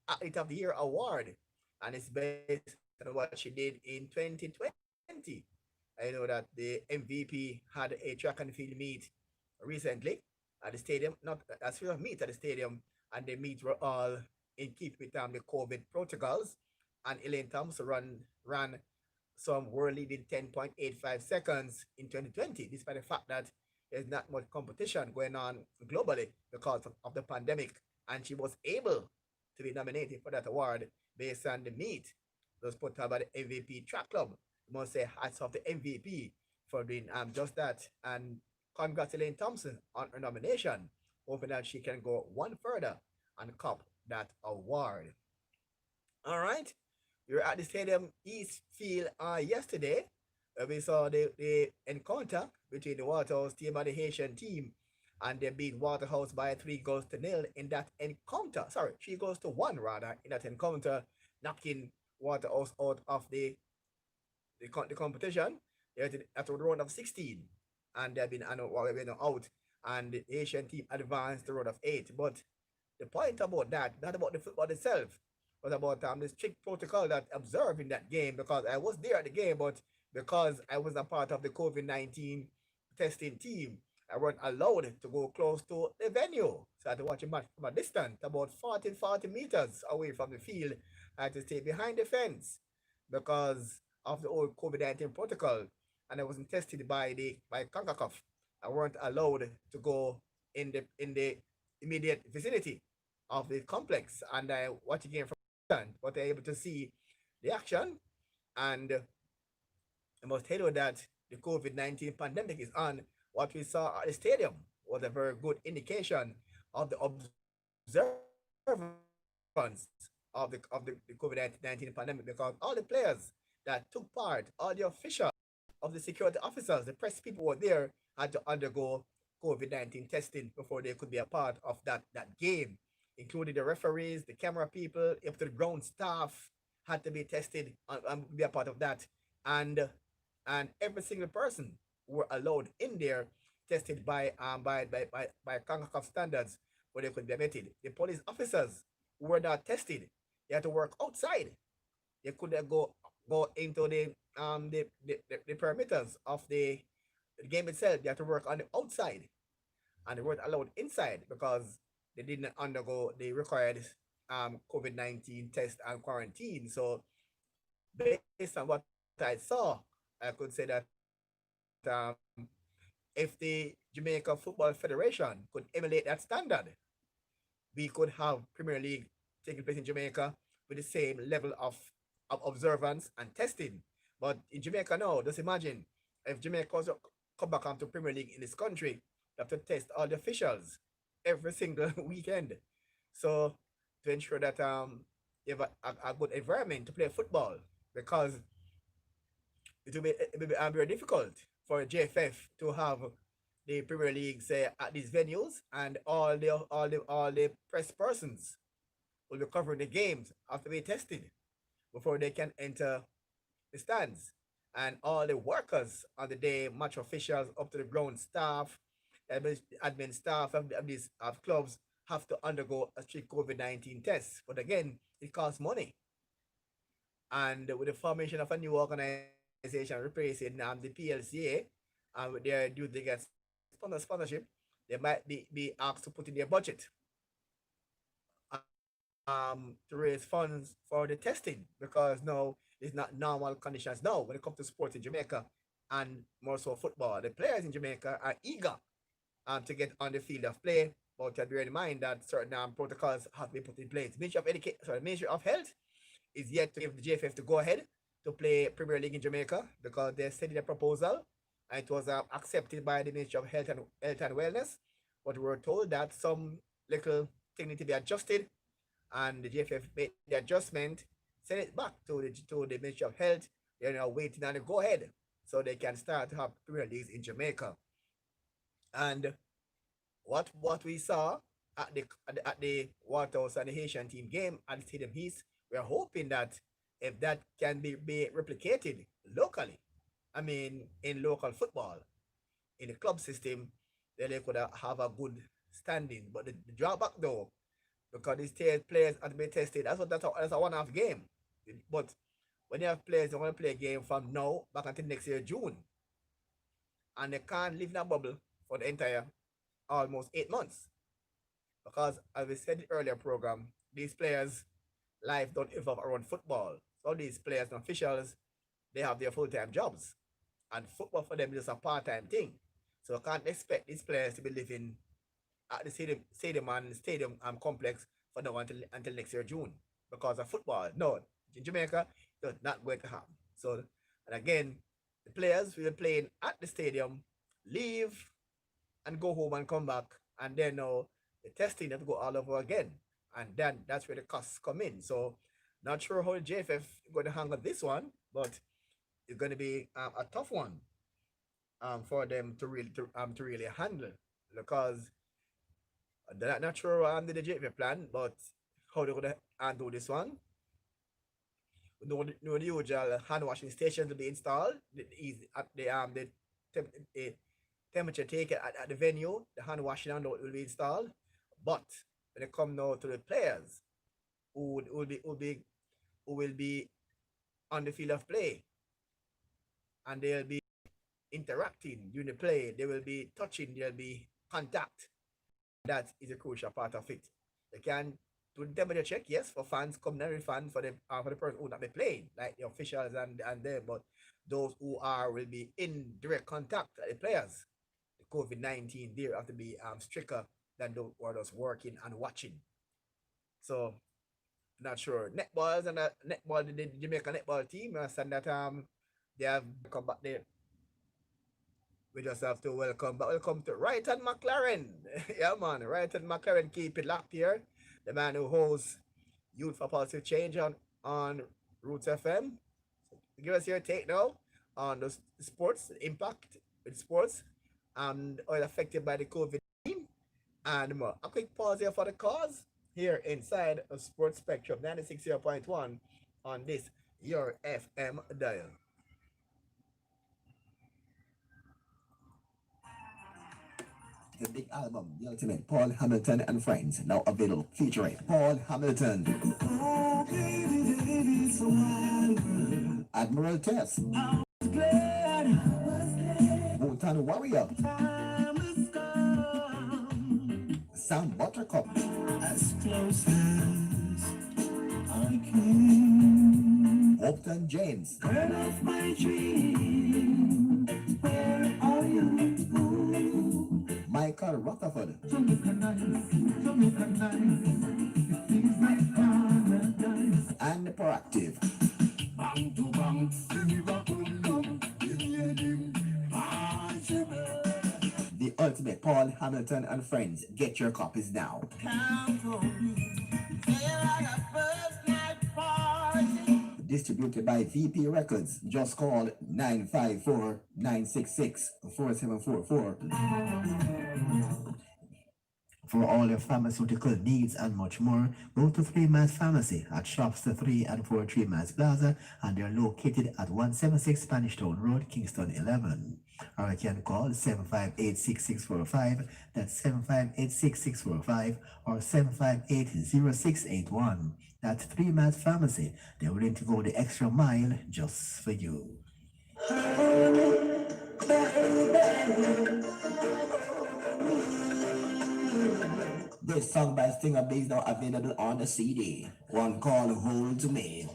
Athlete of the Year award. And it's based on what she did in 2020. I know that the MVP had a track and field meet recently at the stadium, not as field meet at the stadium, and the meet were all in keeping with the COVID protocols. And Elaine Thompson ran some world leading 10.85 seconds in 2020, despite the fact that there's not much competition going on globally because of the pandemic. And she was able to be nominated for that award based on the meet that was put out by the MVP Track Club. I must say hats off to MVP for doing just that. And congratulating Thompson on her nomination, hoping that she can go one further and cop that award. All right. We were at the Stadium Eastfield yesterday. We saw the encounter between the Waterhouse team and the Haitian team, and they beat Waterhouse by 3 goals to 0 in that encounter. Sorry, 3 goals to 1 rather in that encounter, knocking Waterhouse out of the competition. They're at the round of 16, and they've been out, and the Haitian team advanced to the round of 8. But the point about that, not about the football itself, but about the strict protocol that observed in that game, because I was there at the game, but because I was a part of the COVID-19 testing team, I weren't allowed to go close to the venue. So I had to watch a match from a distance, about 40 meters away from the field. I had to stay behind the fence because of the old COVID-19 protocol, and I wasn't tested by CONCACAF. I weren't allowed to go in the immediate vicinity of the complex, and I watched the game from but they're able to see the action. And I must tell you that the COVID-19 pandemic is on. What we saw at the stadium was a very good indication of the observance of the COVID-19 pandemic, because all the players that took part, all the officials of the security officers, the press people were there, had to undergo COVID-19 testing before they could be a part of that game, including the referees, the camera people, up to the ground staff had to be tested and be a part of that, and every single person who were allowed in there tested by CONCACAF standards where they could be admitted. The police officers who were not tested, they had to work outside. They couldn't go into the perimeters of the game itself. They had to work on the outside, and they weren't allowed inside because they didn't undergo the required COVID-19 test and quarantine. So based on what I saw, I could say that if the Jamaica Football Federation could emulate that standard, we could have Premier League taking place in Jamaica with the same level of observance and testing. But in Jamaica now, just imagine if Jamaica was to come back onto Premier League in this country, you have to test all the officials every single weekend. So to ensure that you have a good environment to play football, because it will be very difficult for JFF to have the Premier League say at these venues, and all the press persons will be covering the games have to be tested before they can enter the stands. And all the workers on the day, match officials up to the ground staff, admin staff of these of clubs have to undergo a strict COVID-19 test. But again, it costs money. And with the formation of a new organization replacing the PLCA, and with their due to get sponsorship, they might be asked to put in their budget to raise funds for the testing, because now it's not normal conditions now when it comes to sports in Jamaica, and more so football. The players in Jamaica are eager to get on the field of play, but to bear in mind that certain protocols have to be put in place. Ministry of Health is yet to give the JFF to go ahead to play Premier League in Jamaica, because they sent in a proposal and it was accepted by the Ministry of Health and Wellness. But we were told that some little thing need to be adjusted, and the JFF made the adjustment, send it back to the Ministry of Health. They're now waiting on the go ahead so they can start to have Premier Leagues in Jamaica. And what we saw at the Waterhouse and the Haitian team game at the Stadium East, we're hoping that if that can be replicated locally, I mean in local football, in the club system, then they could have a good standing. But the drawback though, because these players have to be tested, that's a one-off game. But when you have players, they want to play a game from now back until next year June, and they can't live in a bubble for the entire almost 8 months, because as we said in the earlier program, these players' life don't evolve around football. So these players and officials, they have their full-time jobs, and football for them is just a part-time thing. So I can't expect these players to be living at the stadium complex for now until next year June because of football. No, in Jamaica, it's not going to happen. So, and again, the players will be playing at the stadium, leave and go home and come back, and then now the testing have to go all over again, and then that's where the costs come in. So, not sure how the JFF is going to handle this one, but it's going to be a tough one for them to really handle, because they're not sure the JFF plan, but how they're going to handle this one. The usual hand washing stations will be installed. The temperature taken at the venue, the hand washing will be installed. But when it comes now to the players who will be on the field of play, and they'll be interacting during the play, they will be touching, there'll be contact. That is a crucial part of it. They can do the temperature check, yes, for fans, community fans, for the person who not be playing, like the officials and them, but those who will be in direct contact with the players, the COVID-19 there have to be stricter than those who are just working and watching. So not sure. Netballs and the Jamaica netball team, I understand that they have come back there. We just have to welcome to Wrighton McLaren. Yeah, man, Wrighton McLaren, keep it locked here. The man who hosts Youth for Positive Change on Roots FM. So give us your take now on the sports impact with sports and are affected by the COVID-19 and more. A quick pause here for the cause here inside of Sports Spectrum 96.1 on this your FM dial. The big album, The Ultimate, Paul Hamilton and Friends, now available, featuring Paul Hamilton, Oh, baby, baby, so wild. Admiral Tess, I was glad. Bhutan Warrior, Time has come. Sam Buttercup, As close as I can. Upton James, Girl of my dream, where are you? Michael Rutherford, Jamaica nice, Jamaica nice. It feels like paradise. and Proactive. Bang to bang, give me back home, give me a dim, possible. The Ultimate, Paul Hamilton and Friends. Get your copies now. Count on me, feel like a first night party. Distributed by VP Records. Just call 954-966-4744 for all your pharmaceutical needs and much more. Go to 3 Mass Pharmacy at Shops the 3 and 4 3 Mass Plaza, and they're located at 176 Spanish Town Road, Kingston 11. Or you can call 758-6645, that's 758-6645, or 758-0681. That's 3 Mass Pharmacy. They're willing to go the extra mile just for you. This song by Stinger B is now available on the CD. One called Hold to Me.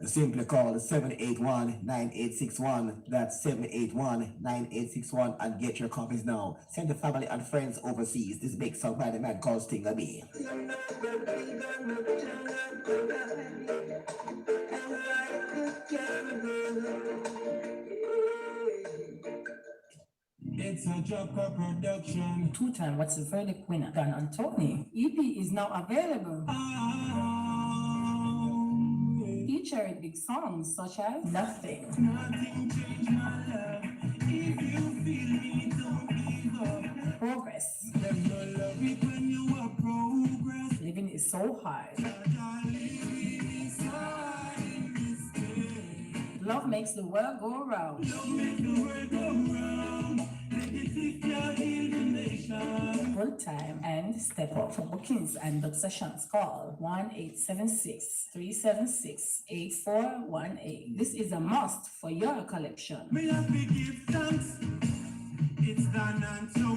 Simply call 781-9861. That's 781-9861 and get your copies now. Send to family and friends overseas. This big song by the man called Stinger B. It's a Jocko production. Two-time What's the Verdict winner, Dan Antoni. EP is now available. Featuring big songs such as Nothing, Nothing changed my love. If you feel me, don't give up. Progress, Them no love it when you are progress. Living is so hard, Love Makes the World Go Round, Don't make the world go round. Let it lift your heal the nation. Full Time, and Step Up. For bookings and book sessions, call 1-876-376-8418. This is a must for your collection. Me have to give thanks. It's done and so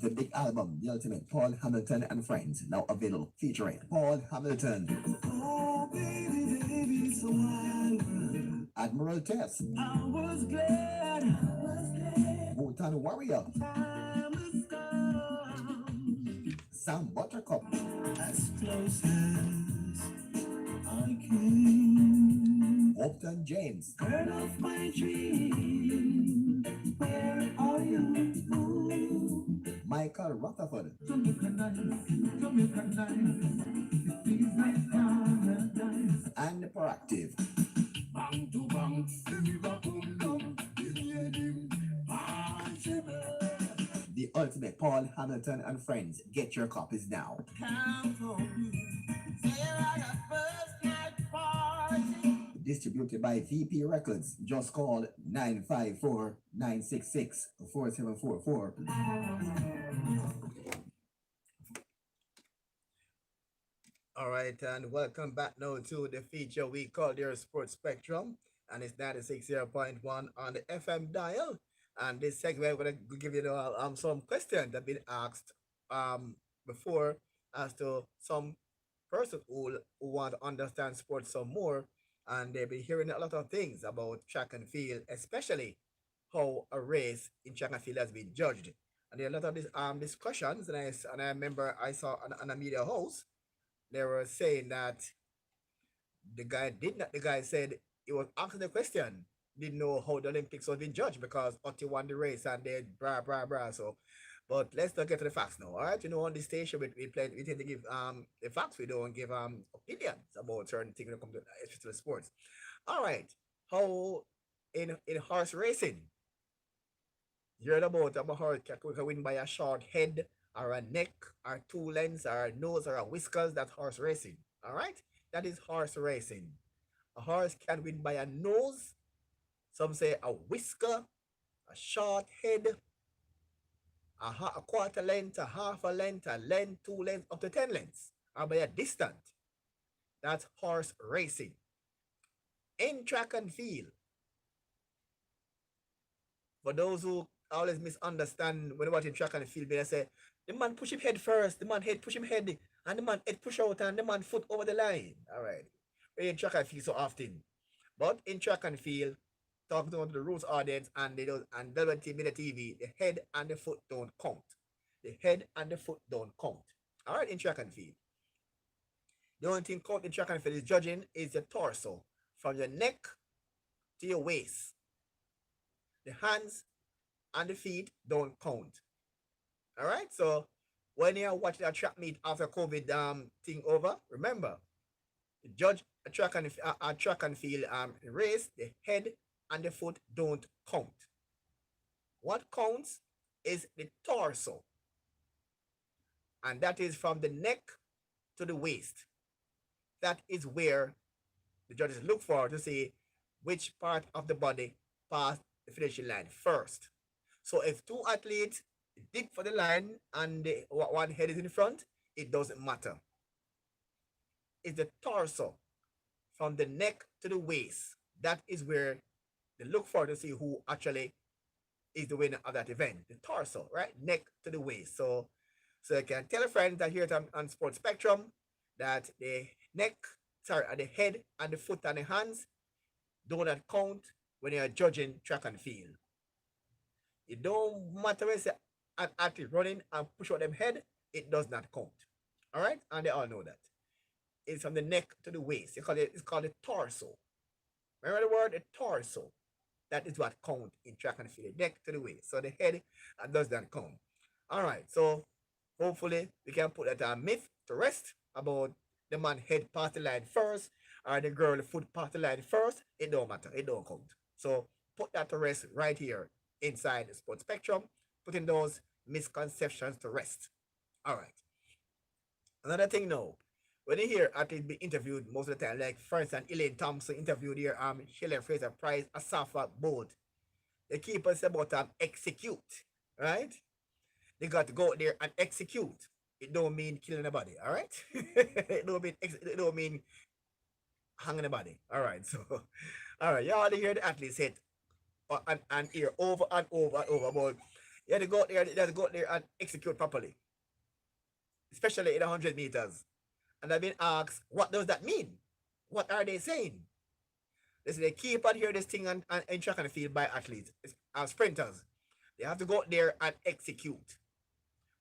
The big album, The Ultimate, Paul Hamilton and Friends, now available, featuring Paul Hamilton, Oh, baby, baby, so wild. Admiral Tess, I was glad. Bhutan Warrior, Time has come. Sam Buttercup, As close as I can. Upton James, Girl of my dream, where are you? Michael Rutherford, Jamaica nice, Jamaica nice. It feels like paradise. and Proactive. Bang to bang, give me back home, give me a dim, possible. The Ultimate, Paul Hamilton and Friends. Get your copies now. Count on me, feel like a first night party. Distributed by VP Records. Just call 954-966-4744. All right, and welcome back now to the feature we call your Sports Spectrum, and it's 96.1 on the FM dial. And this segment, we're going to give you some questions that have been asked before as to some person who want to understand sports some more, and they've been hearing a lot of things about track and field, especially how a race in track and field has been judged. And there are a lot of discussions, and I remember I saw on a media house they were saying that the guy said he was asking the question, didn't know how the Olympics was being judged because Otti won the race and they blah blah blah. So But let's not get to the facts now. All right, on this station we tend to give the facts. We don't give opinions about certain things when it comes to especially sports. All right, how in horse racing, you heard about a horse can win by a short head or a neck or two lengths or a nose or a whiskers. That's horse racing. All right, that is horse racing. A horse can win by a nose. Some say a whisker, a short head, a quarter length, a half a length, a length, 2 lengths, up to 10 lengths, or by a distance. That's horse racing. In track and field, for those who always misunderstand when watching track and field, they say, the man push him head first, the man head push him head, and the man head push out, and the man foot over the line. All right. We're in track and field so often. But in track and field, talking to the Roots audience and they don't and WT TV, the head and the foot don't count. The head and the foot don't count. All right, in track and field. The only thing count in track and field is judging is the torso, from your neck to your waist. The hands and the feet don't count. All right, so when you're watching a track meet after COVID thing over, remember, the judge a track and field race, the head and the foot don't count. What counts is the torso, and that is from the neck to the waist. That is where the judges look for to see which part of the body passed the finishing line first. So if two athletes dig for the line and one head is in front, it doesn't matter. It's the torso from the neck to the waist. That is where they look for to see who actually is the winner of that event. The torso, right? Neck to the waist. So you can tell a friend that here on Sports Spectrum that the the head and the foot and the hands do not count when you're judging track and field. It don't matter when an athlete running and push out them head, it does not count. All right? And they all know that. It's from the neck to the waist. It's called the torso. Remember the word? The torso. That is what count in track and field. Neck to the waist. So the head does not count. All right. So hopefully we can put that myth to rest about the man head past the line first or the girl foot past the line first. It don't matter. It don't count. So put that to rest right here inside the Sports Spectrum, putting those misconceptions to rest. All right. Another thing now, when you hear athletes be interviewed most of the time, like for instance, Elaine Thompson interviewed here, Helen Fraser Price, a softball board. The keeper said about execute, right? They got to go out there and execute. It don't mean killing anybody, all right? it don't mean hanging anybody, all right? So, all right, you already hear the athletes hit and hear over and over and over about you have to go out there and execute properly, especially in 100 meters. And I've been asked, what does that mean? What are they saying? Listen, they keep on hearing this thing in track and field by athletes, sprinters. They have to go out there and execute.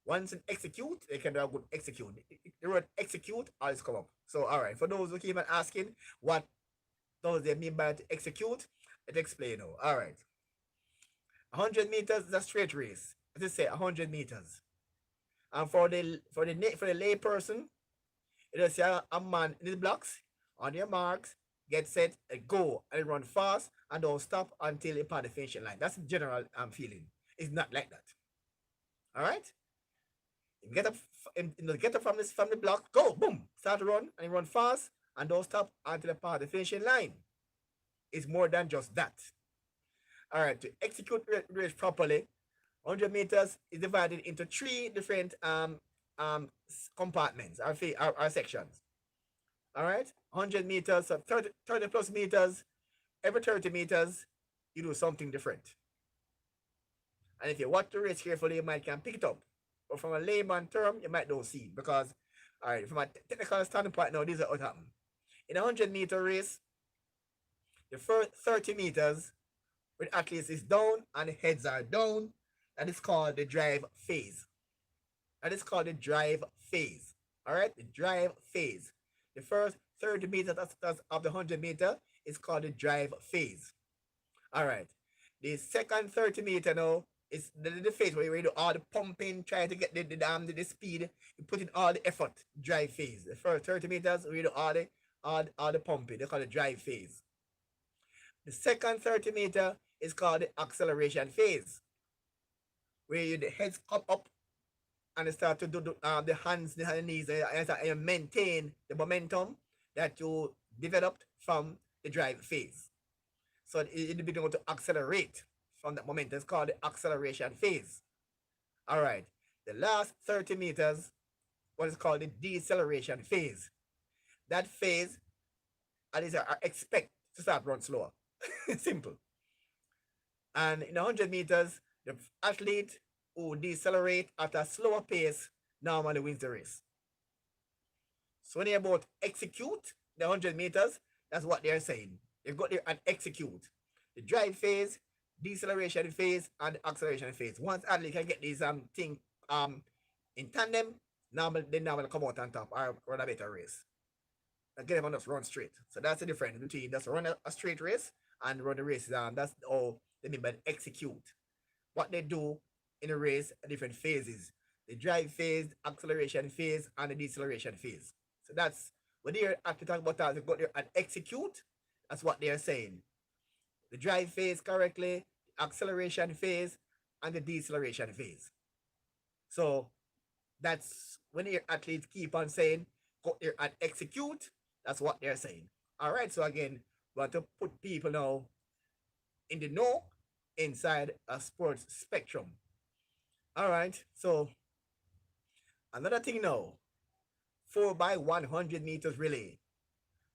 Once in execute, they can do a good execute. The word execute always come up. So, all right, for those who keep on asking, what does they mean by to execute? Let's explain now. All right. 100 meters is a straight race. Let's say 100 meters. And for the lay person, it will say a man in the blocks, on your marks, get set, go, and run fast, and don't stop until you pass the finishing line. That's the general feeling. It's not like that. All right? You get up from the block, go, boom, start to run, and you run fast, and don't stop until you pass the finishing line. It's more than just that. All right, to execute race properly, 100 meters is divided into 3 different compartments or sections. All right, 100 meters, so 30 plus meters. Every 30 meters, you do something different. And if you watch the race carefully, you might can pick it up. But from a layman term, you might not see because, all right, from a technical standpoint, now this is what happened. In a 100-meter race, the first 30 meters, with athletes is down and the heads are down, that is called the drive phase. That is called the drive phase. All right, the drive phase. The first 30 meters of the 100 meter is called the drive phase. All right, the second 30 meter now It's the phase where you do all the pumping, trying to get the speed. You put in all the effort, drive phase. The first 30 meters, we do all the pumping. They call it drive phase. The second 30-meter is called the acceleration phase, where the heads come up and you start to do the hands, the knees, and you maintain the momentum that you developed from the drive phase. So it begins to accelerate from that momentum. It's called the acceleration phase. All right. The last 30 meters, what is called the deceleration phase. That phase, at least I expect to start run slower. Simple. And in 100 meters, the athlete who decelerate at a slower pace normally wins the race. So when you're about execute the 100 meters, that's what they're saying. You go there and execute. The drive phase, deceleration phase, and the acceleration phase. Once athlete can get these thing in tandem, they normally come out on top or run a better race. Again, them just run straight. So that's the difference between just run a straight race and run the race. That's all they mean by execute. What they do in a race at different phases. The drive phase, acceleration phase, and the deceleration phase. So that's when they're actually talking about that, they go there and execute. That's what they're saying. The drive phase correctly, the acceleration phase, and the deceleration phase. So that's when your athletes keep on saying, go there and execute. That's what they're saying. All right. So again, we want to put people now in the know inside a sports spectrum. All right. So another thing now, 4x100 meters relay.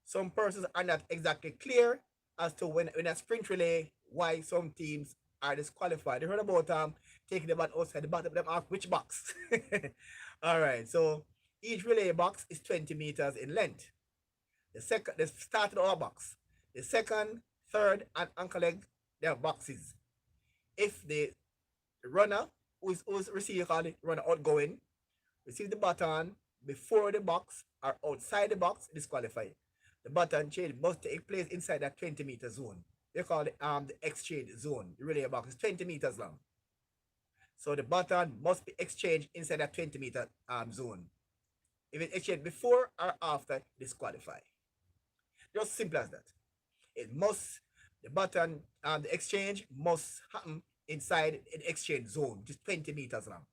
Some persons are not exactly clear as to when in a sprint relay why some teams are disqualified. They heard about taking the ball outside the bottom them off which box. All right, so each relay box is 20 meters in length. The start of our box. The second, third, and anchor leg, they have boxes. If the runner who's receiving the runner outgoing receive the baton before the box or outside the box, disqualified. The baton change must take place inside that 20-meter zone. They call it the exchange zone. The relay box is 20 meters long. So the baton must be exchanged inside that 20-meter zone. If it's exchanged before or after, disqualify. Just simple as that. The baton the exchange must happen inside an exchange zone, just 20 meters long.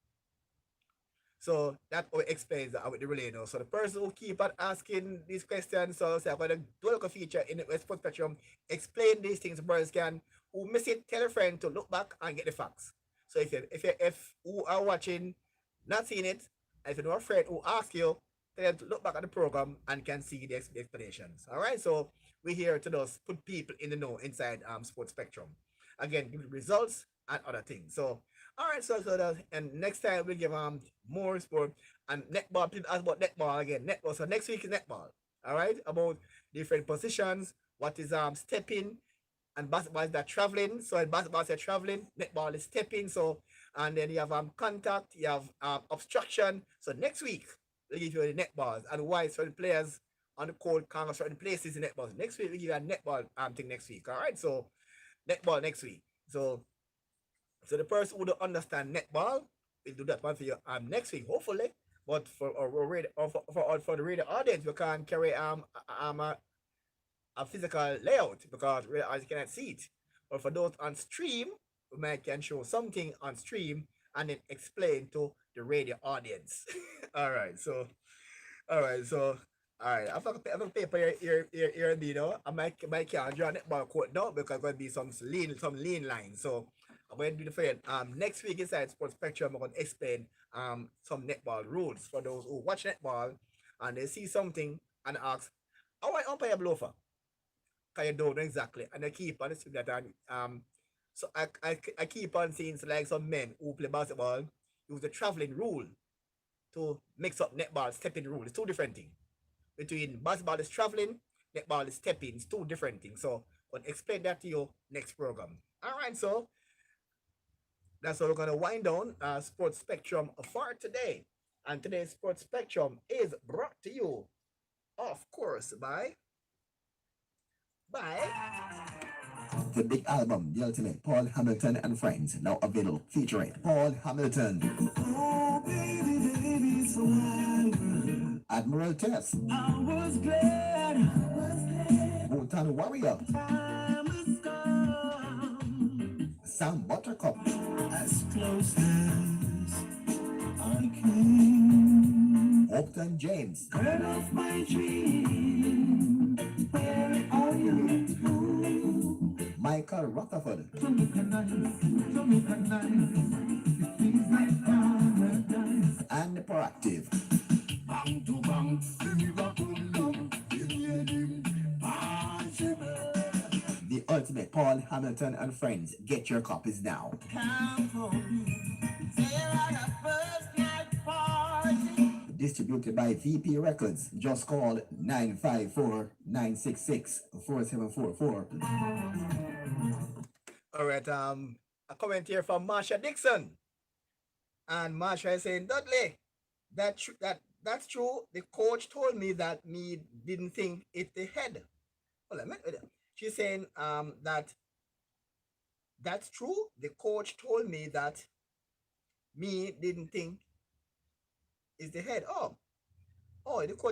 So that explains how the relay now. So the person who keep on asking these questions, so I'm going to do a feature in the Sports Spectrum, explain these things so brothers can, who miss it, tell a friend to look back and get the facts. So if who are watching, not seeing it, and if you know a friend who asks you, tell them to look back at the program and can see the explanations. All right, so we're here to just put people in the know inside Sports Spectrum. Again, give results and other things. So all right, so and next time we'll give more sport and netball. Please ask about netball again. Netball. So next week is netball. All right, about different positions. What is stepping, and basketball is that traveling. So in basketball is traveling. Netball is stepping. So and then you have contact. You have obstruction. So next week we'll give you the netballs and why certain players on the court can't go certain places in netball. Next week we give you a netball thing next week. All right, so netball next week. So the person who don't understand netball will do that one for you next week, hopefully. But for the radio audience, we can't carry a physical layout because as you cannot see it. But for those on stream, we might can show something on stream and then explain to the radio audience. All right, so all right, I've got a paper here, you know. I might can't draw netball court now because there's going to be some lean lines. So I'm going to do the for you. Next week inside Sports Spectrum, I'm going to explain some netball rules for those who watch netball and they see something and ask, how I umpire blow for? Can you don't know exactly? And I keep on seeing that so I keep on seeing like some men who play basketball use the traveling rule to mix up netball stepping rule. It's two different things. Between basketball is traveling, netball is stepping. It's two different things. So I'll explain that to you next program. All right, so that's how we're going to wind down Sports Spectrum for today. And today's Sports Spectrum is brought to you, of course, by Bye. The big album, The Ultimate, Paul Hamilton and Friends, now available, featuring Paul Hamilton. Oh, baby, baby, so angry. Admiral Tess. I was glad. Bhutan Warrior. Time has come. Sam Buttercup. As close as I can. Upton James. Turn off my dream. Where are you? Michael Rutherford. And Proactive. Bang to bang, The Ultimate, Paul Hamilton and Friends. Get your copies now. Distributed by VP Records. Just call 954-966-4744. All right, a comment here from Marsha Dixon. And Marsha is saying, Dudley, that's true. The coach told me that me didn't think it the head. Well, she's saying that that's true. The coach told me that me didn't think it's the head. The coach.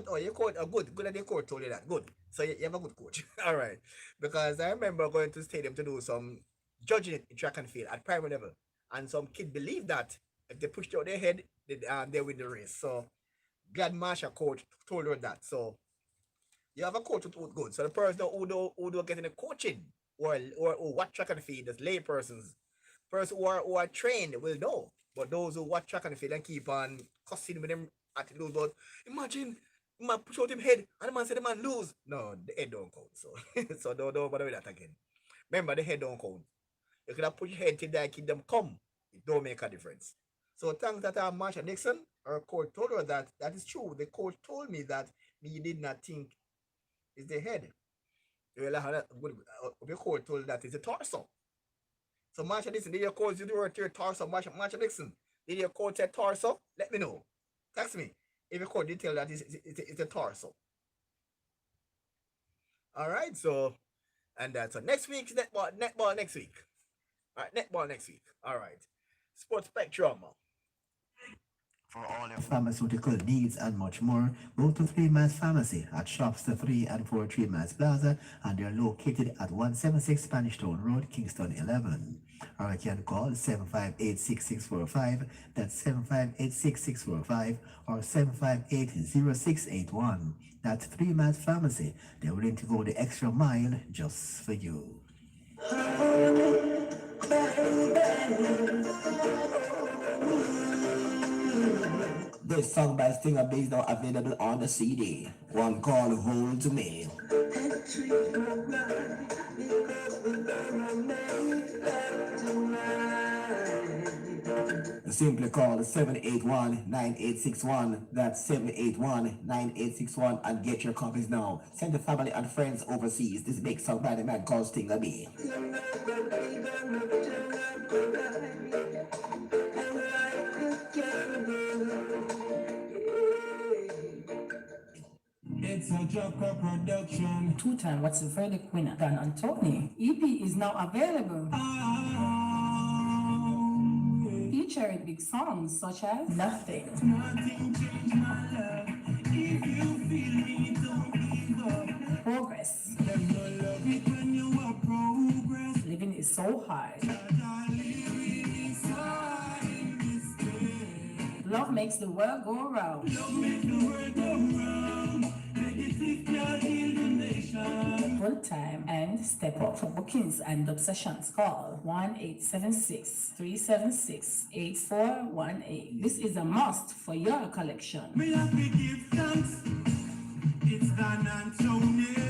Oh, your coach. Oh, good that the coach told you that. Good. So you have a good coach. All right. Because I remember going to stadium to do some judging in track and field at primary level, and some kid believed that if they pushed out their head, they win the race. So glad Marsha coach told her that. So you have a coach who's good. So the person who don't get any coaching or watch track and field, as lay persons, who are trained will know. But those who watch track and field and keep on cussing with them at lose, but imagine man push out him head and the man say the man lose. No, the head don't count. So so don't bother with that again. Remember, the head don't count. You could have put your head till that kid them come. It don't make a difference. So thanks that Marsha Dixon, her coach told her that is true. The coach told me that me did not think it's the head. Your coach told that it's the torso. So Marsha Dixon, did your coach use the word to your torso? Marsha Dixon, did your coach say torso? Let me know. Text me if your coach did tell that it's a torso. All right, so and that's so next week's netball next week. All right, netball next week. All right, Sports Spectrum. For all your pharmaceutical needs and much more, go to 3 Miles Pharmacy at shops the 3 and 4 3 Miles Plaza, and they're located at 176 Spanish Town Road, Kingston 11. Or you can call 758-6645, that's 758-6645, or 758-0681. That's 3 Miles Pharmacy. They're willing to go the extra mile just for you. This song by Stinger Bass now available on the CD. One called Hold to Me. Simply call 781-9861. That's 781-9861 and get your copies now. Send the family and friends overseas. This big song by the man called Stinger B. It's a Jocko production. Two-time What's the Verdict winner, Dan Antoni. EP is now available. Featuring big songs such as Nothing. Nothing changed my life. If you feel me, don't give up. Progress. Them no love it when you are progress. Living is so hard. Love makes the world go round. Love makes the world go round. Negative can't heal the nation. Full time and step up. For bookings and obsessions, call 1-876-376-8418. This is a must for your collection. Me have to give thanks. It's Dan Antoni.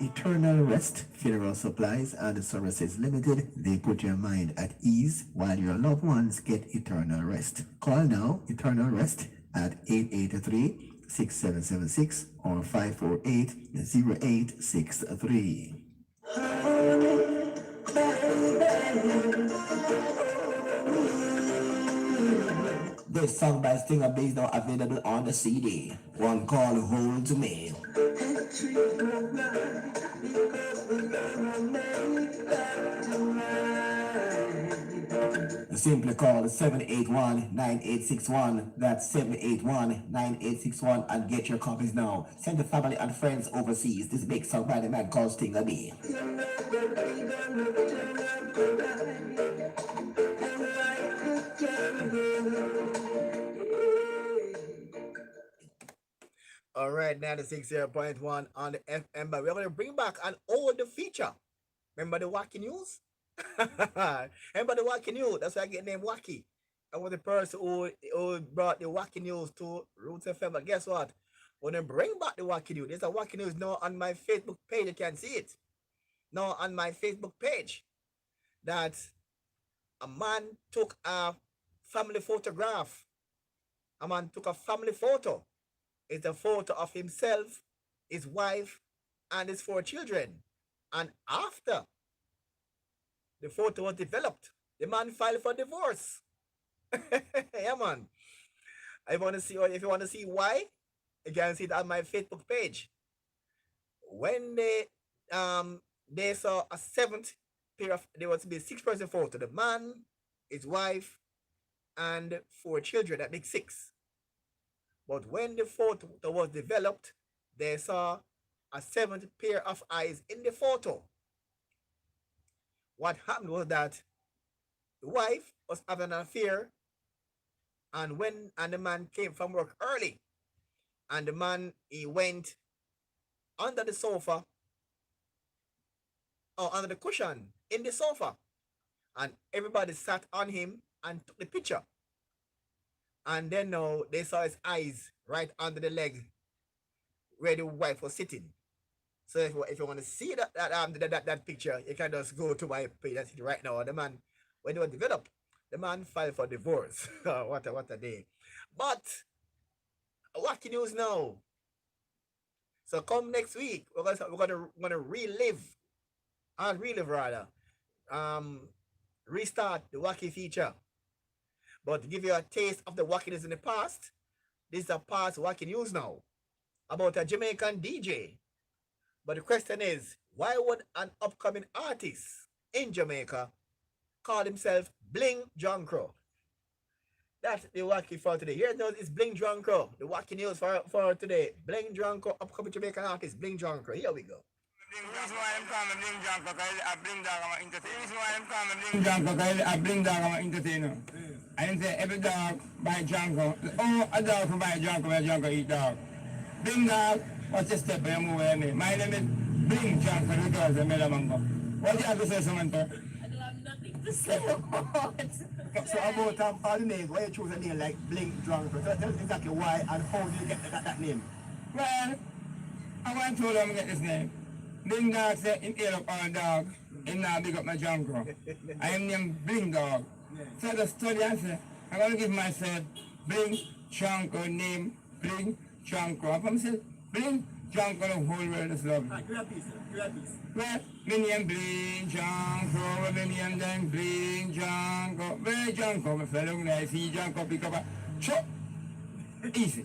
Eternal Rest Funeral Supplies and Services Limited. They put your mind at ease while your loved ones get eternal rest. Call now Eternal Rest at 883-6776 or 548-0863. This song by Stinger B is now available on the CD. One called Hold to Me. Simply call 781-9861. That's 781-9861 and get your copies now. Send to family and friends overseas. This big song by the man called Stinger B. All right, 96.1 on the FM, but we're going to bring back an old feature. Remember the Wacky News? Remember the Wacky News? That's why I get named Wacky. I was the person who brought the Wacky News to Roots FM. But guess what? When I bring back the Wacky News, there's a Wacky News now on my Facebook page. You can see it. Now on my Facebook page that a man took a family photograph. A man took a family photo. It's a photo of himself, his wife, and his 4 children. And after the photo was developed, the man filed for divorce. Yeah, man. If you want to see why, you can see it on my Facebook page. When they saw a 7th pair of, there was to be a 6-person photo. The man, his wife, and 4 children. That makes 6. But when the photo was developed, they saw a 7th pair of eyes in the photo. What happened was that the wife was having an affair, and the man came from work early, and the man, he went under the sofa, or under the cushion in the sofa, and everybody sat on him and took the picture. And then now they saw his eyes right under the leg where the wife was sitting. So if you want to see that picture, you can just go to my page and see it right now. The man, when it was developed, the man filed for divorce. what a day. But Wacky News now. So come next week, we're gonna relive restart the Wacky feature. But to give you a taste of the wackiness in the past, this is a past Wacky News now about a Jamaican DJ. But the question is, why would an upcoming artist in Jamaica call himself Bling John Crow? That's the Wacky for today. Here it is Bling John Crow, the Wacky News for today. Bling John Crow, upcoming Jamaican artist, Bling John Crow. Here we go. The reason why I'm calling Bling John Crow, I bring dog I'm entertainer. The reason why I'm calling Bling John Crow, I bring dog I'm entertainer. I didn't say every dog buy John Crow. Oh, a dog who buy John Crow, John Crow eat dog. Bling dog, what's your step when you move away me? My name is Bling John Crow because I'm a mango. What do you have to say, Samantha? I don't have nothing to say about it. So about all the names, why you choose a name like Bling John Crow? Tell us exactly why and how do you get that name? Well, I want to them get this name. Bling dog said in ear up all dog, in now big up my John Crow. I am named Bling dog. So I just study and say, I'm going to give myself Bling John Crow name, Bling John Crow. I'm say, Bling John Crow, the whole world is lovely. Give a piece. Well, my name Bling John Crow, my name then Bling John Crow. Where John Crow, my fellow, when I see John Crow pick up a chop. Easy.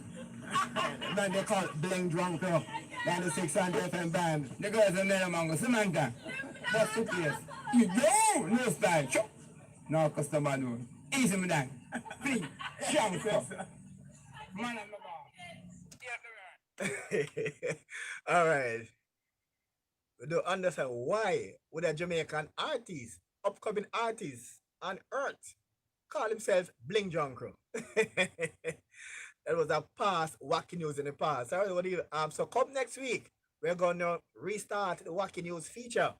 Then they call it Bling John Crow. 9600 FM band. The girls are Nella Mango, Samantha. That's the place. You go, no style, chop. No customer do. Easy me that. Bling John Crow. Man, I'm All right. We don't understand why would a Jamaican artist, upcoming artist on earth, call himself Bling John Crow. That was a past Wacky News in the past. All right, so come next week, we're gonna restart the Wacky News feature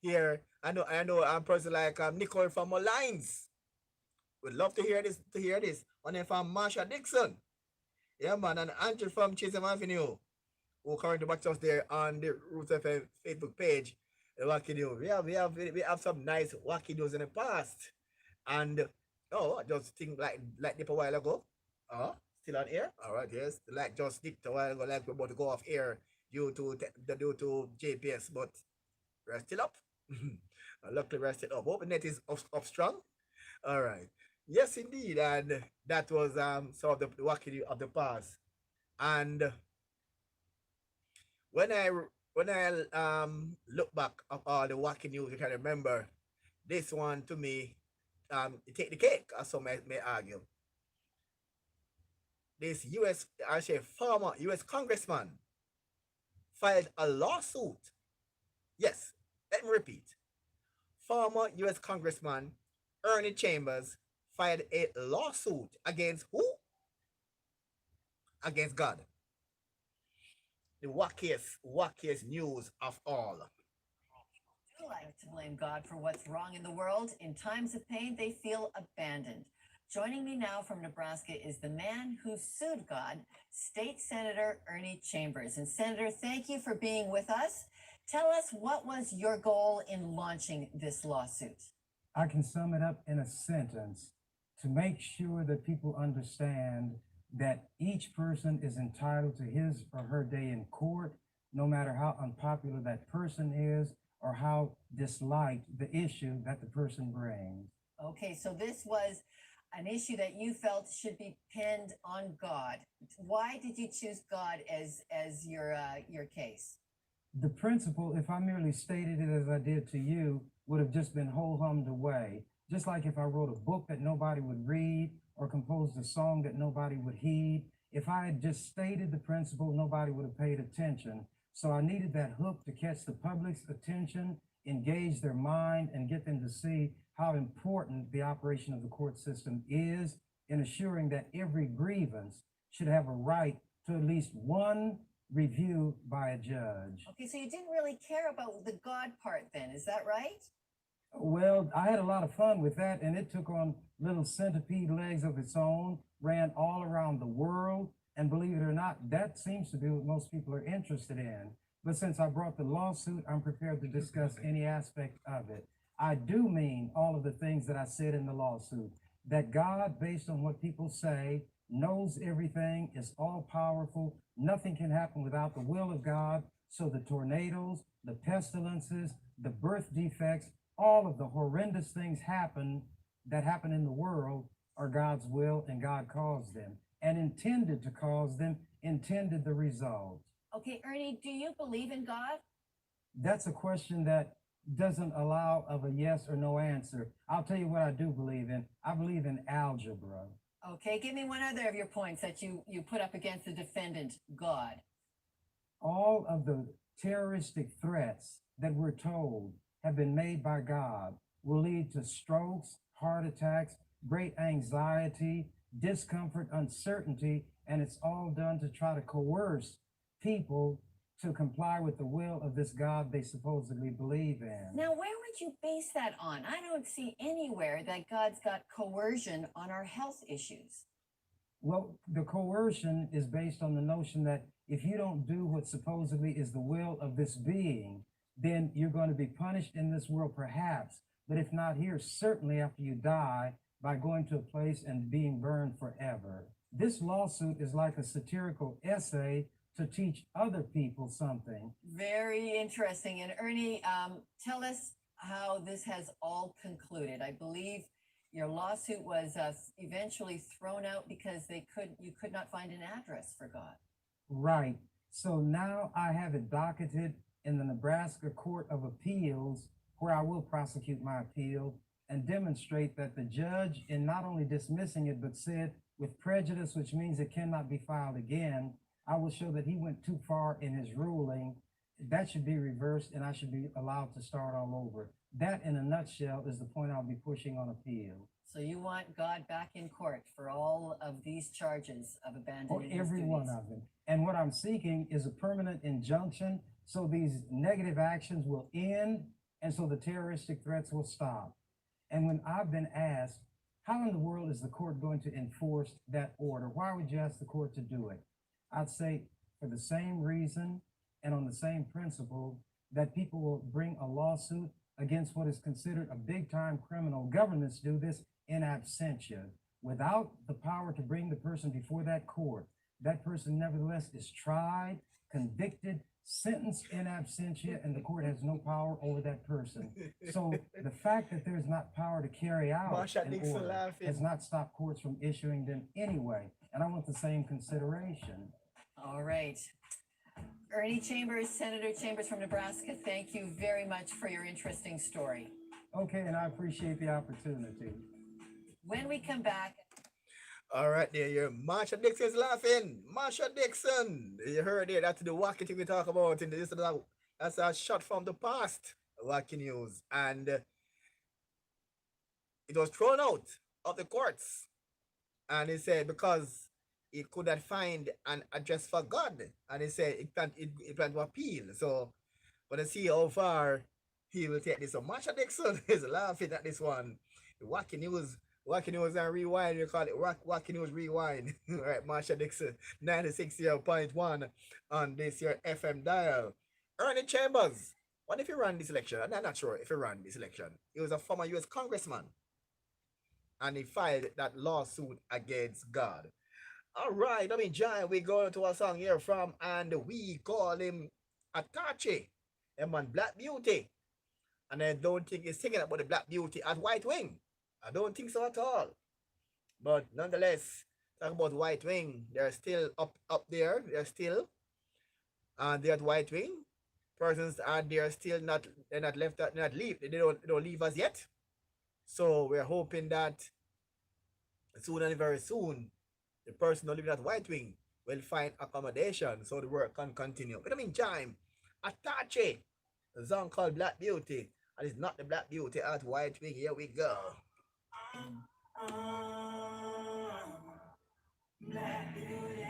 here. I know a person like Nicole from Lines would love to hear this. And then from Marsha Dixon. Yeah, man, and Andrew from Chisholm Avenue, who currently watch us there on the Roots FM Facebook page. The Wacky News. We have some nice Wacky News in the past. And I just think like dip a while ago. Still on air? Alright, yes. Like just dipped a while ago, like we're about to go off air due to JPS, but we're still up. Luckily we're still up. Hope the net is up strong. Alright. Yes, indeed, and that was sort of the wacky of the past. And when I when I look back of all the wacky news, you can remember this one to me. Take the cake, as some may argue. This U.S. actually former U.S. congressman filed a lawsuit. Yes, let me repeat. Former U.S. congressman Ernie Chambers filed a lawsuit against who? Against God. The wackiest news of all. Do like to blame God for what's wrong in the world. In times of pain, they feel abandoned. Joining me now from Nebraska is the man who sued God, State Senator Ernie Chambers. And Senator, thank you for being with us. Tell us, what was your goal in launching this lawsuit? I can sum it up in a sentence: to make sure that people understand that each person is entitled to his or her day in court, no matter how unpopular that person is or how disliked the issue that the person brings. Okay, so this was an issue that you felt should be pinned on God. Why did you choose God as your case? The principle, if I merely stated it as I did to you, would have just been ho-hummed away. Just like if I wrote a book that nobody would read or composed a song that nobody would heed. If I had just stated the principle, nobody would have paid attention. So I needed that hook to catch the public's attention, engage their mind, and get them to see how important the operation of the court system is in assuring that every grievance should have a right to at least one review by a judge. Okay, so you didn't really care about the God part then, is that right? Well, I had a lot of fun with that, and it took on little centipede legs of its own, ran all around the world, and believe it or not, that seems to be what most people are interested in. But since I brought the lawsuit, I'm prepared to discuss any aspect of it. I do mean all of the things that I said in the lawsuit, that God, based on what people say, knows everything, is all powerful. Nothing can happen without the will of God. So the tornadoes, the pestilences, the birth defects, all of the horrendous things that happen in the world are God's will, and God caused them and intended to cause them, intended the result. Okay, Ernie, do you believe in God? That's a question that doesn't allow of a yes or no answer. I'll tell you what I do believe in. I believe in algebra. Okay, give me one other of your points that you put up against the defendant, God. All of the terroristic threats that we're told have been made by God will lead to strokes, heart attacks, great anxiety, discomfort, uncertainty, and it's all done to try to coerce people to comply with the will of this God they supposedly believe in. Now, where would you base that on? I don't see anywhere that God's got coercion on our health issues. Well, the coercion is based on the notion that if you don't do what supposedly is the will of this being, then you're going to be punished in this world, perhaps, but if not here, certainly after you die, by going to a place and being burned forever. This lawsuit is like a satirical essay to teach other people something. Very interesting. And Ernie, tell us how this has all concluded. I believe your lawsuit was eventually thrown out because you could not find an address for God. Right. So now I have it docketed in the Nebraska Court of Appeals, where I will prosecute my appeal and demonstrate that the judge, in not only dismissing it, but said with prejudice, which means it cannot be filed again, I will show that he went too far in his ruling. That should be reversed, and I should be allowed to start all over. That, in a nutshell, is the point I'll be pushing on appeal. So you want God back in court for all of these charges of abandoning For every one of them. And what I'm seeking is a permanent injunction so these negative actions will end and so the terroristic threats will stop. And when I've been asked, how in the world is the court going to enforce that order? Why would you ask the court to do it? I'd say for the same reason and on the same principle that people will bring a lawsuit against what is considered a big-time criminal. Governments do this in absentia. Without the power to bring the person before that court, that person nevertheless is tried, convicted, sentenced in absentia, and the court has no power over that person. So the fact that there's not power to carry out Marsha an Dixon order laughing. has not stopped courts from issuing them anyway. And I want the same consideration. All right. Ernie Chambers, Senator Chambers from Nebraska, thank you very much for your interesting story. Okay, and I appreciate the opportunity. When we come back, All right, there, your Marsha Dixon's laughing. Marsha Dixon, you heard it. That's the wacky thing we talk about. In this, that's a shot from the past, wacky news, and it was thrown out of the courts, and he said because he could not find an address for God, and he said it planned to appeal. So, but to see how far he will take this. So Marsha Dixon is laughing at this one. Wacky news and rewind. We call it wacky news rewind. All right, Marsha Dixon, 96.1 on this your FM dial. Ernie Chambers, what if he ran this election? I'm not sure if he ran this election. He was a former U.S. congressman, and he filed that lawsuit against God. All right, I mean, John, we go to a song here from, and we call him Atache, a man, Black Beauty. And I don't think he's singing about the Black Beauty as White Wing. I don't think so at all. But nonetheless, talk about White Wing. They're still up there. They're still, and they're at White Wing. Persons are there still not. They're not left. They're not leave. They don't leave us yet. So we're hoping that soon and very soon, the person who living at White Wing will find accommodation so the work can continue. But in the meantime, Atache, a song called Black Beauty, and it's not the Black Beauty at White Wing. Here we go. Black beauty.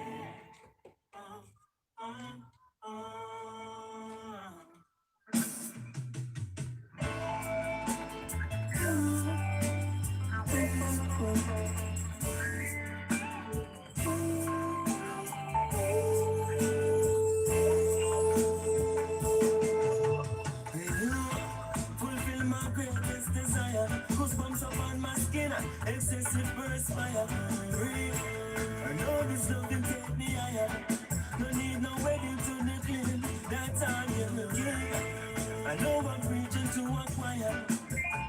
Fulfill my greatest desire. Goosebumps upon my skin, excessive perspire. I know this love can take me higher. No need no wedding to the clean. That's all you give. I know I'm preaching to acquire,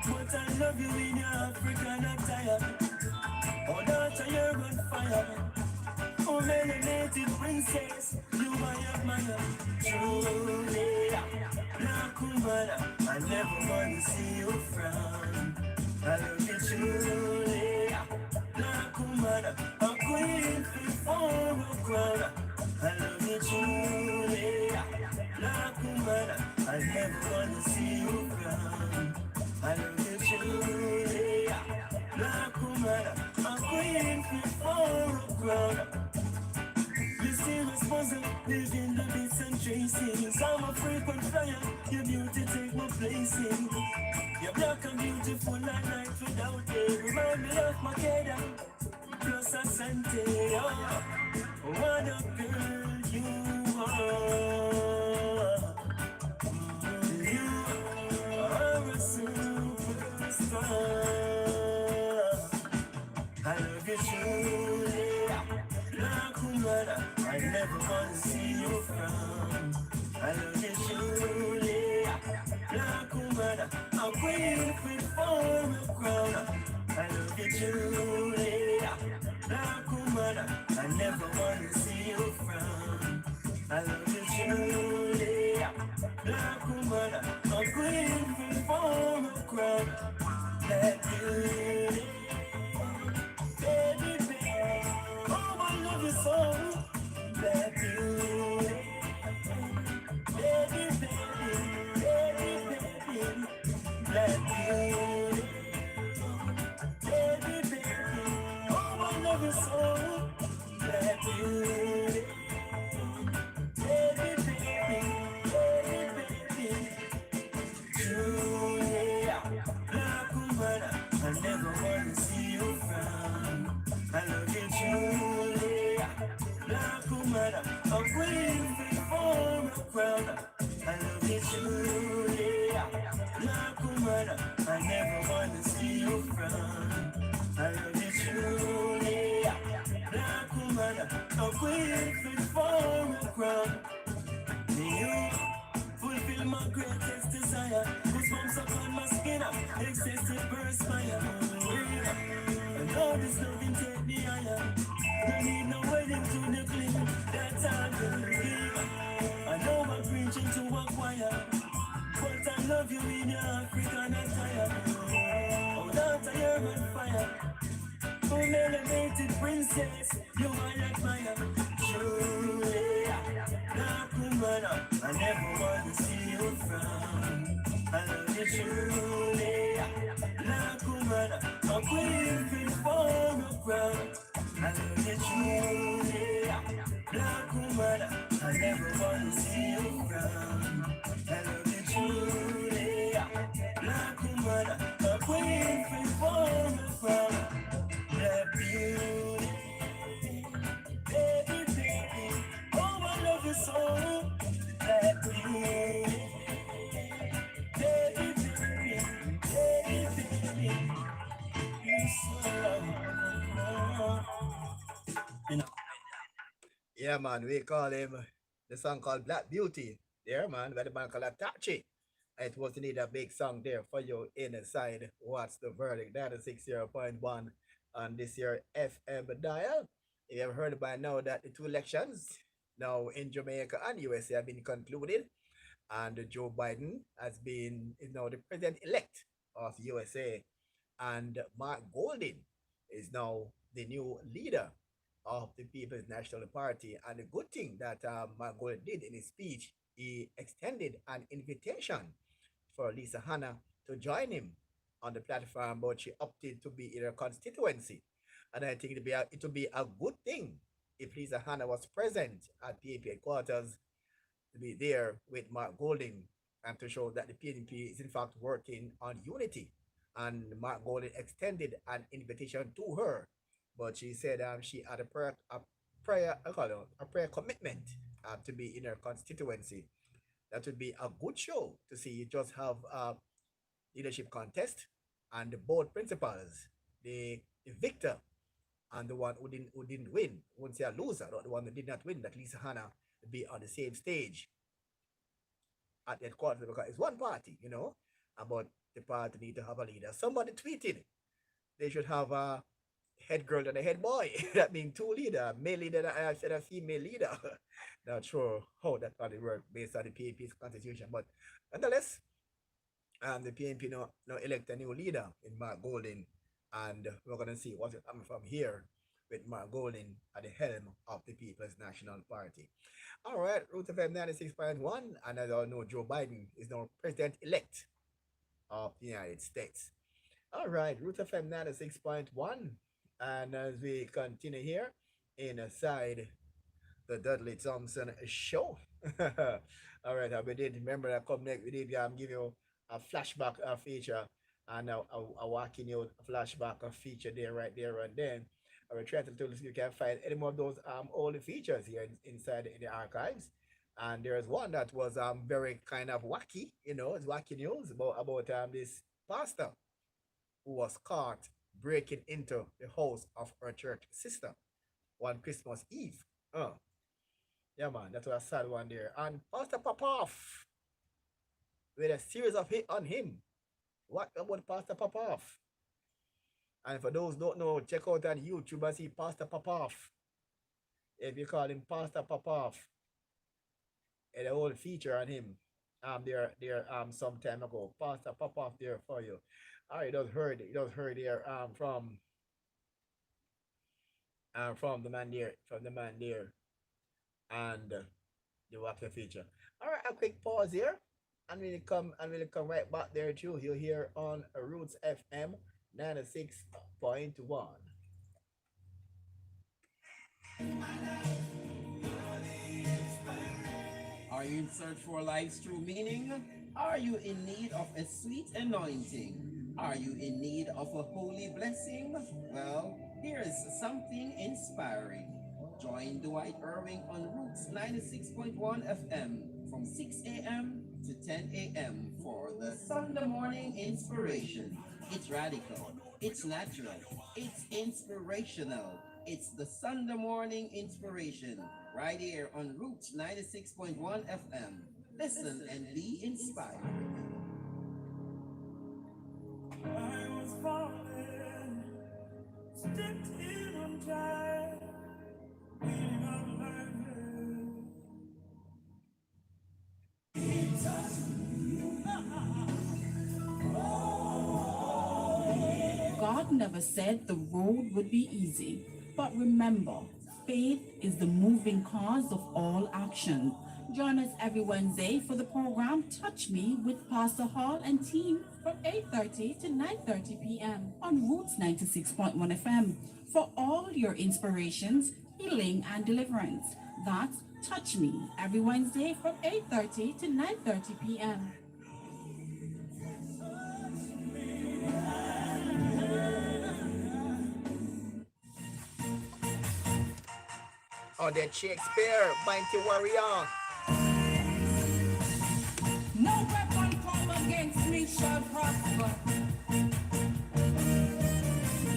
but I love you in your African attire. Oh, daughter, you're on fire. Oh, melanated princess, you I admire. Truly, black woman, I never want to see you frown. I love you truly, black woman, a queen for a crown. I love you truly, black woman, I never want to see you frown. I love you truly, black woman, a queen for a crown. Mysterious puzzle, living the bits and tracings. I'm a frequent flyer, your beauty take my place in. You're black and beautiful like night without day. Remind me of Makeda, plus Asante. Oh, what a girl you are. You are a superstar. I love you truly, black woman, I never want to see you frown. I love you truly, black woman, a queen for a crown. I love you truly, black woman, I never want to see you frown. I love you truly, black woman, a queen for a crown. That beauty. Baby, baby, oh, I love you so. Black beauty. Baby, baby, baby, baby. Black beauty. Baby, baby, oh, I love you so. Black beauty. Baby, baby, baby. Julia, black woman, I never want to see you frown. I love you, Julia, black woman, a queen for a crown. I love you, Julia, black woman, I never want to see you frown. I love you, Julia, black woman, a queen for a crown. You my greatest desire. Goosebumps upon my skin, excessive perspire. I know this loving take me higher. No need no wedding to the clean. That's all you give. I know I'm preaching to a choir, but I love you in your African attire. Oh, daughter, you're on fire. Oh, elevated princess, you I admire. Truly, dark woman, I never want to see you frown. I love you truly, dark woman, a queen for a crown. I love you truly, dark woman, I never want to see you frown. I love you truly, dark woman, a queen for a crown. Black beauty, baby, baby, oh, I love you so. Black beauty, baby, baby, baby, baby, you so you know. Yeah, man, we call him the song called Black Beauty. Yeah, man, where the man called Atachi. It was indeed a big song there for you inside. What's the verdict? That is 60.1 on this year FM dial. You have heard by now that the two elections now in Jamaica and USA have been concluded, and Joe Biden has been is now the president elect of USA, and Mark Golding is now the new leader of the People's National Party. And the good thing that Mark Golding did in his speech, he extended an invitation for Lisa Hanna to join him on the platform, but she opted to be in her constituency. And I think it would be a good thing if Lisa Hanna was present at PNP headquarters, to be there with Mark Golding and to show that the PNP is in fact working on unity. And Mark Golding extended an invitation to her, but she said she had a prayer commitment to be in her constituency. That would be a good show to see. You just have a leadership contest, and the board principals, the victor and the one who didn't win, won't say a loser, not the one that did not win, that Lisa Hanna be on the same stage at the headquarters, because it's one party, about the party need to have a leader. Somebody tweeted they should have a head girl and a head boy. That means two leader, male leader and a female leader. Not sure how that probably work based on the PNP's constitution, but nonetheless, the PNP now elect a new leader in Mark Golding, and we're gonna see what's coming from here with Mark Golding at the helm of the People's National Party. All right, Root FM 96.1, and as I know, Joe Biden is now president-elect of the United States. All right, Root FM 96.1, and as we continue here inside the Dudley Thompson show. All right, we did remember that come next. We did give you a flashback feature, and a walking you flashback feature there, right there, and then I will try to tell you can find any more of those old features here inside in the archives. And there's one that was very kind of wacky, it's wacky news about this pastor who was caught breaking into the house of her church sister one Christmas Eve. Yeah, man, that was a sad one there. And Pastor Popoff with a series of hit on him. What about Pastor Popoff? And for those who don't know, check out on YouTube and see Pastor Popoff. If you call him Pastor Popoff, and the whole feature on him, there some time ago. Pastor Popoff there for you. All right, you just heard there from the man there, and the wacky feature. All right, a quick pause here, and we'll come right back there too. You're here on Roots FM 96.1. Are you in search for life's true meaning? Are you in need of a sweet anointing? Are you in need of a holy blessing? Well, here's something inspiring. Join Dwight Irving on Roots 96.1 FM from 6 a.m. to 10 a.m. for the Sunday morning inspiration. It's radical, it's natural, it's inspirational. It's the Sunday morning inspiration right here on Roots 96.1 FM. Listen and be inspired. I was falling, stepped in on time, leaning on lightning. He touched me. God never said the road would be easy, but remember, faith is the moving cause of all action. Join us every Wednesday for the program Touch Me with Pastor Hall and team from 8:30 to 9:30 p.m. on Roots 96.1 FM for all your inspirations, healing, and deliverance. That's Touch Me every Wednesday from 8:30 to 9:30 p.m. On that Shakespeare, Mighty Warrior. No weapon formed against me shall prosper.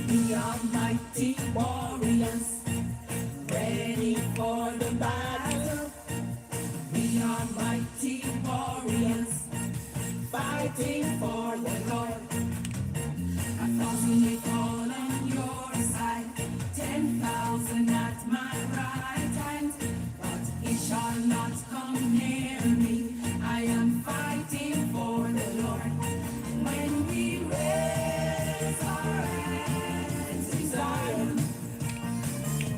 We are mighty warriors, ready for the battle. We are mighty warriors, fighting for the Lord. 1,000 may fall on your side, 10,000 at my right hand, but it shall not come near me. I am fighting for the Lord. When we raise our hands in Zion,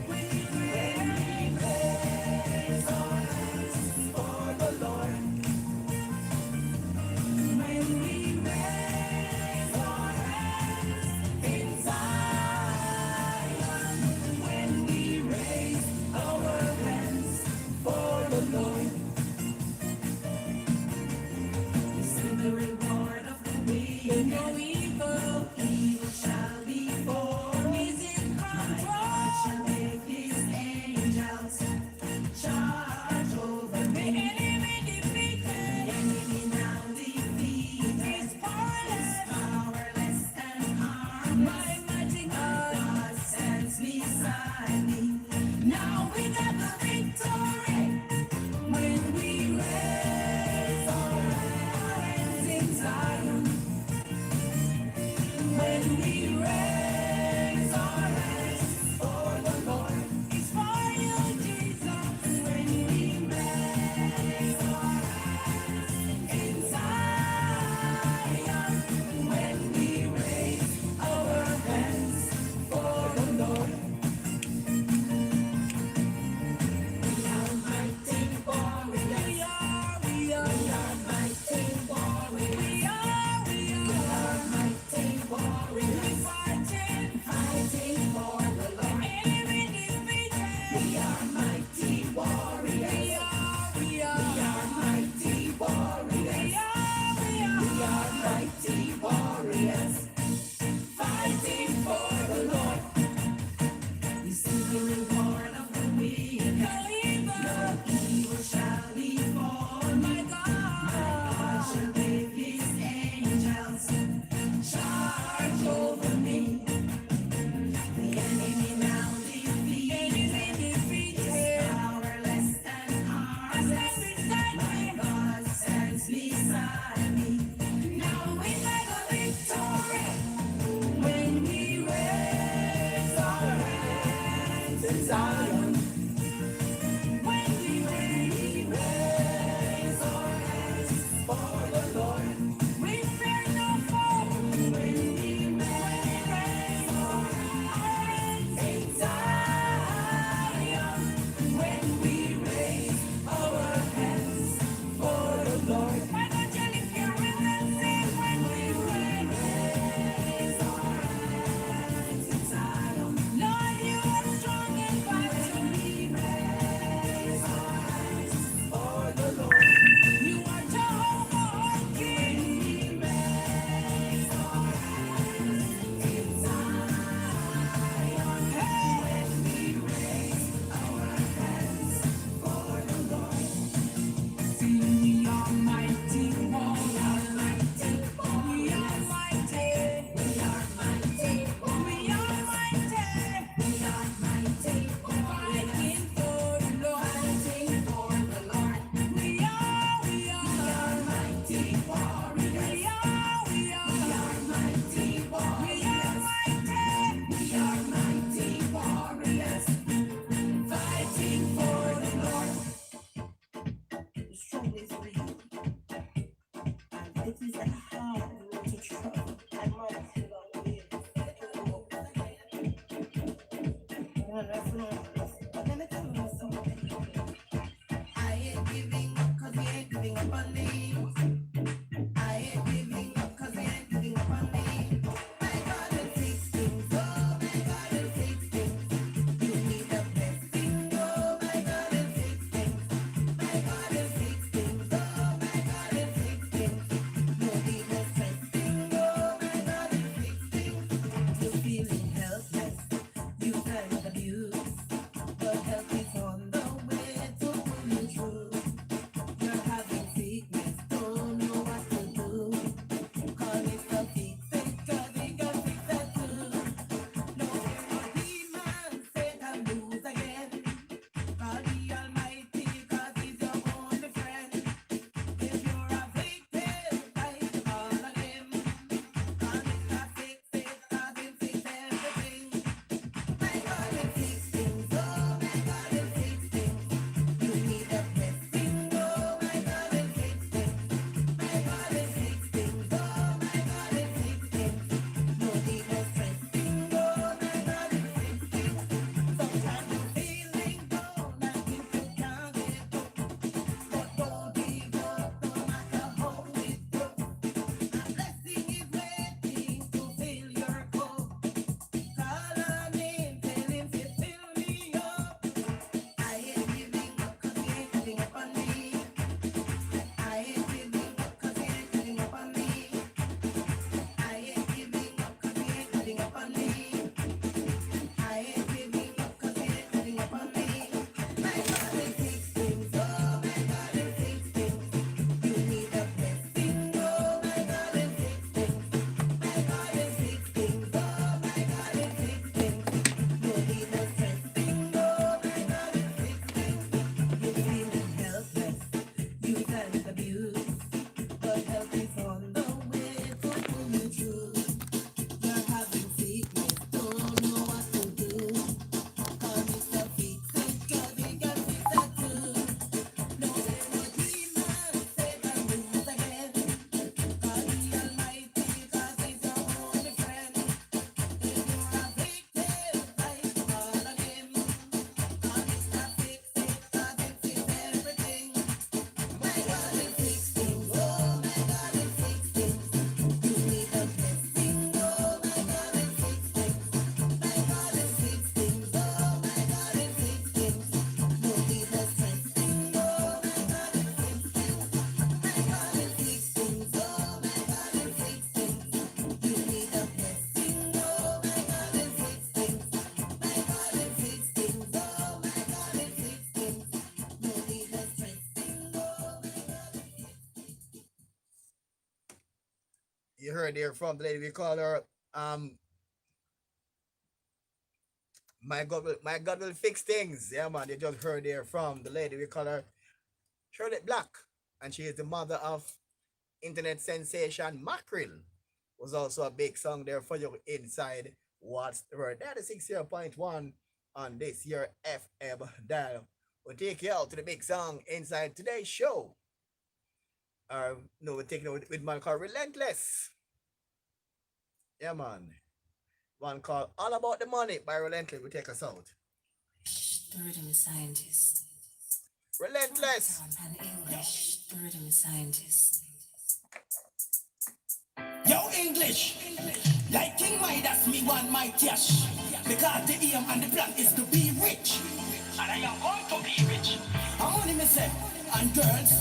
when we raise our hands for the Lord, when we raise our hands in Zion, when we raise our hands for the Lord. The reward of the wicked, no evil, evil shall be born. He's in control. God shall make his angels charge over me. Enemy defeated, enemy now defeated. He's powerless and harmless. My mighty God stands beside me. Now we got the victory when we raise our hands in Zion, when we raise our hands for the Lord. It's for you, Jesus, when we raise our hands in Zion, when we raise our hands for the Lord. We are mighty warriors. We are mighty warriors. We are mighty warriors. We fight I ain't giving up 'cause he ain't giving up on me. I ain't giving up 'cause he ain't giving up on me. My God will fix things, oh my God will fix things. You need a blessing, oh my God will fix things. My God will fix things, oh my God will fix things. No need no stressing, oh my God will fix things. You're feeling helpless, you felt abused, but help is on the way to pull you through. You're having sickness, don't know what to do. Call it a fix it, 'cause he can fix that too. No fear no demon, Satan lose again. Call the Almighty, 'cause he's your only friend. If you're afflicted, like all of them, call it a fix it, 'cause he'll fix everything. My God will fix things, oh my God will fix things. You need a blessing, oh my God will fix things. My God will fix things, oh my God will fix things. No need no stressing, oh my God will fix things. Sometimes you're feeling down and think you can't get up, but don't give up no matter how it goes. A blessing is waiting to fill your cup. Call on him, tell him to fill me up. I ain't giving up 'cause he ain't giving up on me. I ain't giving up 'cause he ain't giving up on me. I ain't giving up 'cause he ain't giving up on me. I ain't giving up 'cause he ain't giving up on me. My God will fix things, oh my God will fix things. You need a blessing, oh my God will fix things. My God will fix things, oh my God will fix things. No need no stressing, oh my God will fix things. You're feeling helpless, you felt abused, but help is on the way to pull you through. You're having sickness, don't know what to do. Call Mr. Fix it, 'cause he can fix that too. No fear no demon, Satan lose again. Call the Almighty, 'cause he's your only friend. If you're afflicted, like all of them, call Mr. Fix it, 'cause he'll fix everything. My God will fix things, oh my God will fix things. You need a blessing, oh my God will fix things. My God will fix things, oh my God will fix things. No need no stressing, oh my God will fix things. My God will fix things, oh my God will fix things. You need a blessing, oh my God will fix things. My God will fix things, oh my God will fix things. No need no stressing, oh my God will fix things. You heard there from the lady we call her my God will fix things. Yeah man, you just heard there from the lady we call her Shirley Black, and she is the mother of internet sensation Mackerel. Was also a big song there for you inside What's the Word. That is 60.1 on this year FM dial. We'll take you out to the big song inside today's show. No, we're taking it with one called Relentless. Yeah man. One called All About the Money by Relentless will take us out. The rhythm scientist. Relentless. And English, the rhythm scientist. Yo, English, like King Midas, me want my cash. Because the aim and the plan is to be rich. And I am going to be rich. And money, me say, and girls,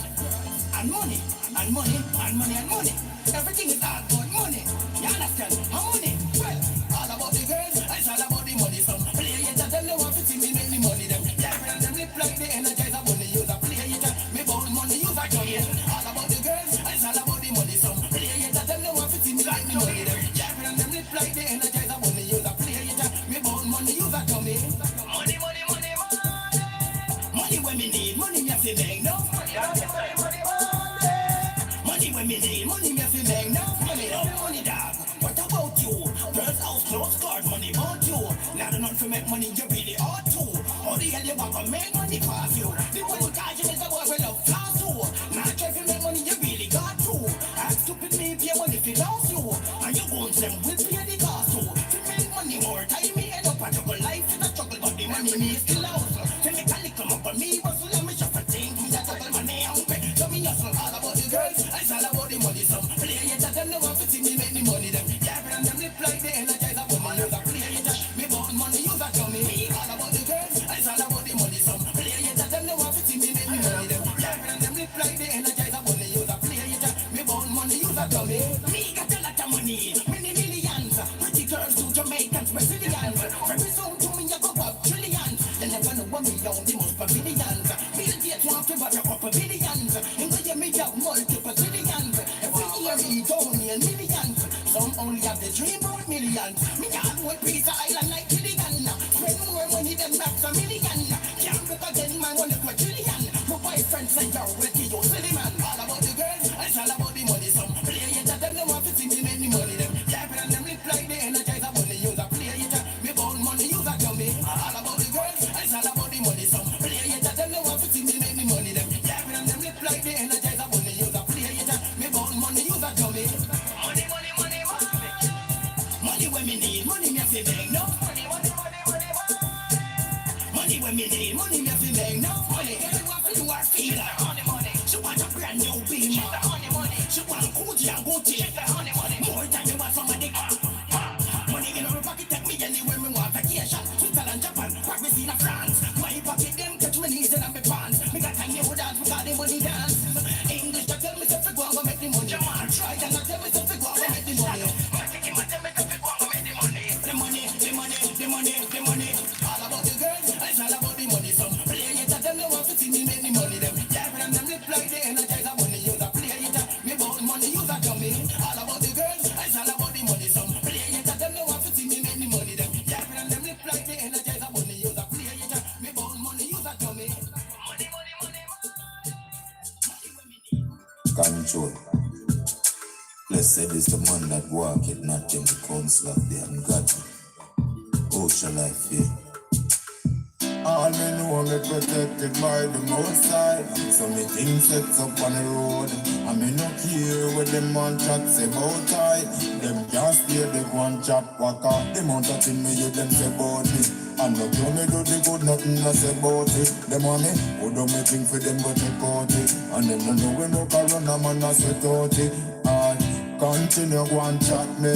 and money, and money, and money, and money. Everything is all about money. You understand? And money. Well, all about the girls, it's all about the money. Some play it, them they want to see me make the money. Them, yeah, and them lip like the energizer when they use a play it. Me born money, use a gun. All about the girls, it's all about the money. Some play it, them they want to see me like the money. Them, yeah, and them lip like the energizer when they use a play it. Me born money, use a gun. Money, money, money, money. Money when me need, money me have to make no. Money when me need, money me have to make no. Money dog. What about you? Girls house clothes, card money about you. Now not to make money, you really ought to. How the hell you want to make money cost you? The money cost you is a boy with love class too. Now try to make money, you really got to. Act stupid me, pay money for last you. And your guns them will pay the cost too. To make money more time, me end up a double life in a struggle, but the money me still out. To make a little up on me, but so let me just a thing. Me a double money out. So me hustle all about the girls, it's all about the money. Some play it that them no want to see me make the money. Them yeah, and them lip like the energizer bunny. Use a play it that me want money, use a dummy. Me all about the girls, it's all about the money. Some play it that them no want to see me make the money. Them yeah, and them lip like the energizer bunny. Use a play it that me want money, use a dummy. Me got a lot of money, many millions. Pretty girls to Jamaicans, Brazilians. Very soon to me I go up trillions. They never know what me own the most pavilions. Bill Gates want to buy a couple billions. In the year me have multiple billions. Every year me don't need millions. Some only have the dream about millions. Me got one piece of island like Gilligan. Spend more money than max a million. Can't look again, man, one look a trillion. My boyfriend said you're ready, you silly man. All about the girls, it's all about the money. Some play it that them no want to see me make the money. Them yeah, and them lip like the energizer bunny. Use a play it that me born money, use a dummy. All about the girls, it's all about the money. Some play it that them no want to see me make the money. Them yeah, and them lip like the energizer bunny. Use a play it that me born money, use a dummy. Money, money, money, money. Money when me need, money me have to beg, no. Money, money, money, money, money. Money when me need, money me have to beg, no. Money, everyone feel our feel like honey, money. She want a brand new beam, honey, money. She want Gucci and Gucci, honey, money. More time you want somebody, money in her pocket, take me anywhere me want vacation. Switzerland, Japan, Paris, in France. My pocket them catch my knees and my pants. Me got a new dance, we got the money dance. English to tell me to go and go make the money. Try and not tell me to go and make the money. The money, the money, the money, the money. All about the girls, it's all about the money. Some play it that them no want to see me make the money. Them yeah, and them lip like the energizer bunny. Use a play it that me about money, use a dummy. All about the girls, it's all about the money. Some play it that them no want to see me make the money. Them yeah, and them lip like the energizer bunny. Use a play it that me about money, use a dummy. Money, money, money, money. Control. Blessed is the man that walketh not in the counsel of the ungodly. How shall I feel? All me know me protected by the Most High. So me things sets up on the road. And me no care what them man chat say about I. Them can't stay the one chat waka. Them on touching me, you them say about me. And no do me do the good, nothing I say about it. Them on me, who do me think for them but they caught it. And them no know when no can run a man I sweat out it. I continue go and chat me.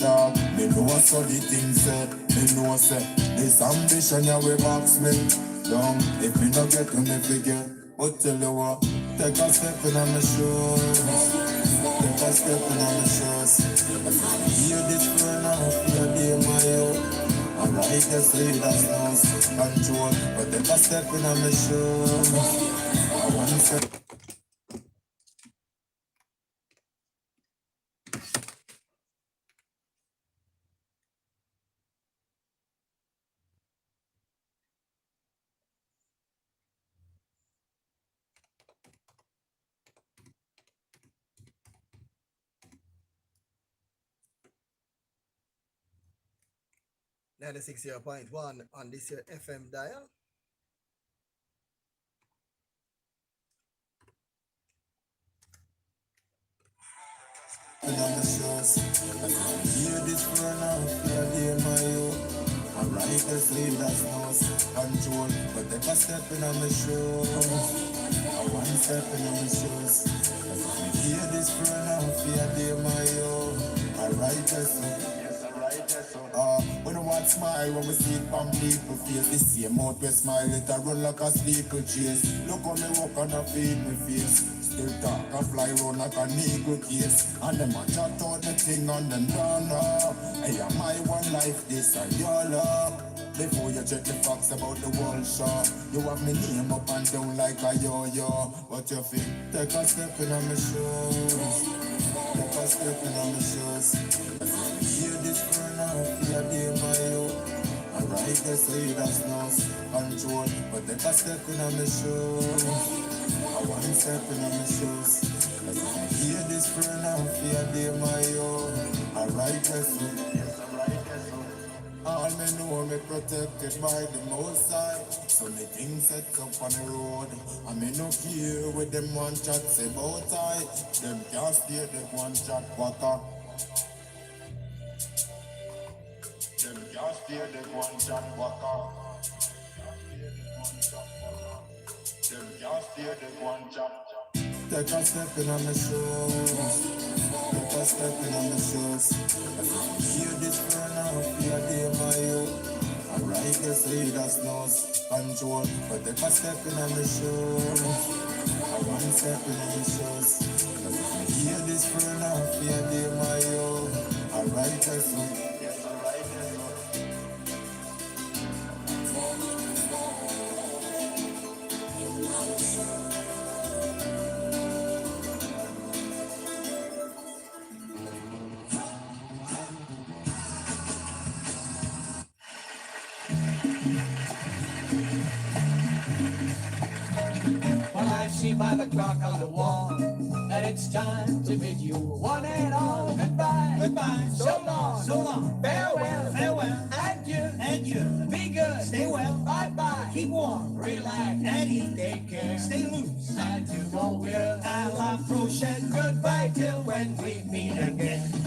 Dog, me know so the things say. Me know say this ambition ya we box me down. If me no get to me figure, but tell you what, take a step in on my shoes. Take a step in on my shoes. Hear this for now, feel the my own. I'm like a slave that's lost control, but take a step in on my shoes. I want to step. Ninety 60.1 on this here FM dial. On the shows, hear this for now, feel the my own. I'm like a slave that's lost control, but take a step in on the shoes. I one step in on the shoes. Hear this for now, feel the my own. I'm righteous. When I want smile, when we see it from people face the same out we smile, it a run like a steeple chase. Look how me walk and I feed me face. Still talk and fly round like a eagle case. And them a chat out the thing and them don't know. Hey, am my one life, this and your love. Before you check the facts about the world show, you have me name up and down like a yo-yo. What you think? Take a step in on my shoes. Take a step in on my shoes. Hear this for now, feel the my own. Alright, they say that's lost control, but take a step in on my shoes. I one step in on my shoes. Hear this for now, feel the my own. Alright, that's it. All me know me protected by the Most High. So me things set up on the road. And me no care with them one chat say about I. Them can't stay the one chat waka. steer the one shot walk off. Them can't steer the one chop. Take a step in on the shoes. Take a step in on the shoes. Hear this for now, fear day my you. Alright, they say that's nose control. But take a step in on the shoes. One step in on the shoes. Hear this for now, fear day my you. Alright, that's it. Yes, alright, that's it. Well, I see by the clock on the wall that it's time to bid you one and all goodbye. Goodbye. So long. So long. Farewell. Farewell. Adieu. Adieu. Be good. Stay well. Bye bye. Keep warm. Relax. And eat. Take care. Stay loose. And to go will. A la prochaine. Goodbye till when we meet again.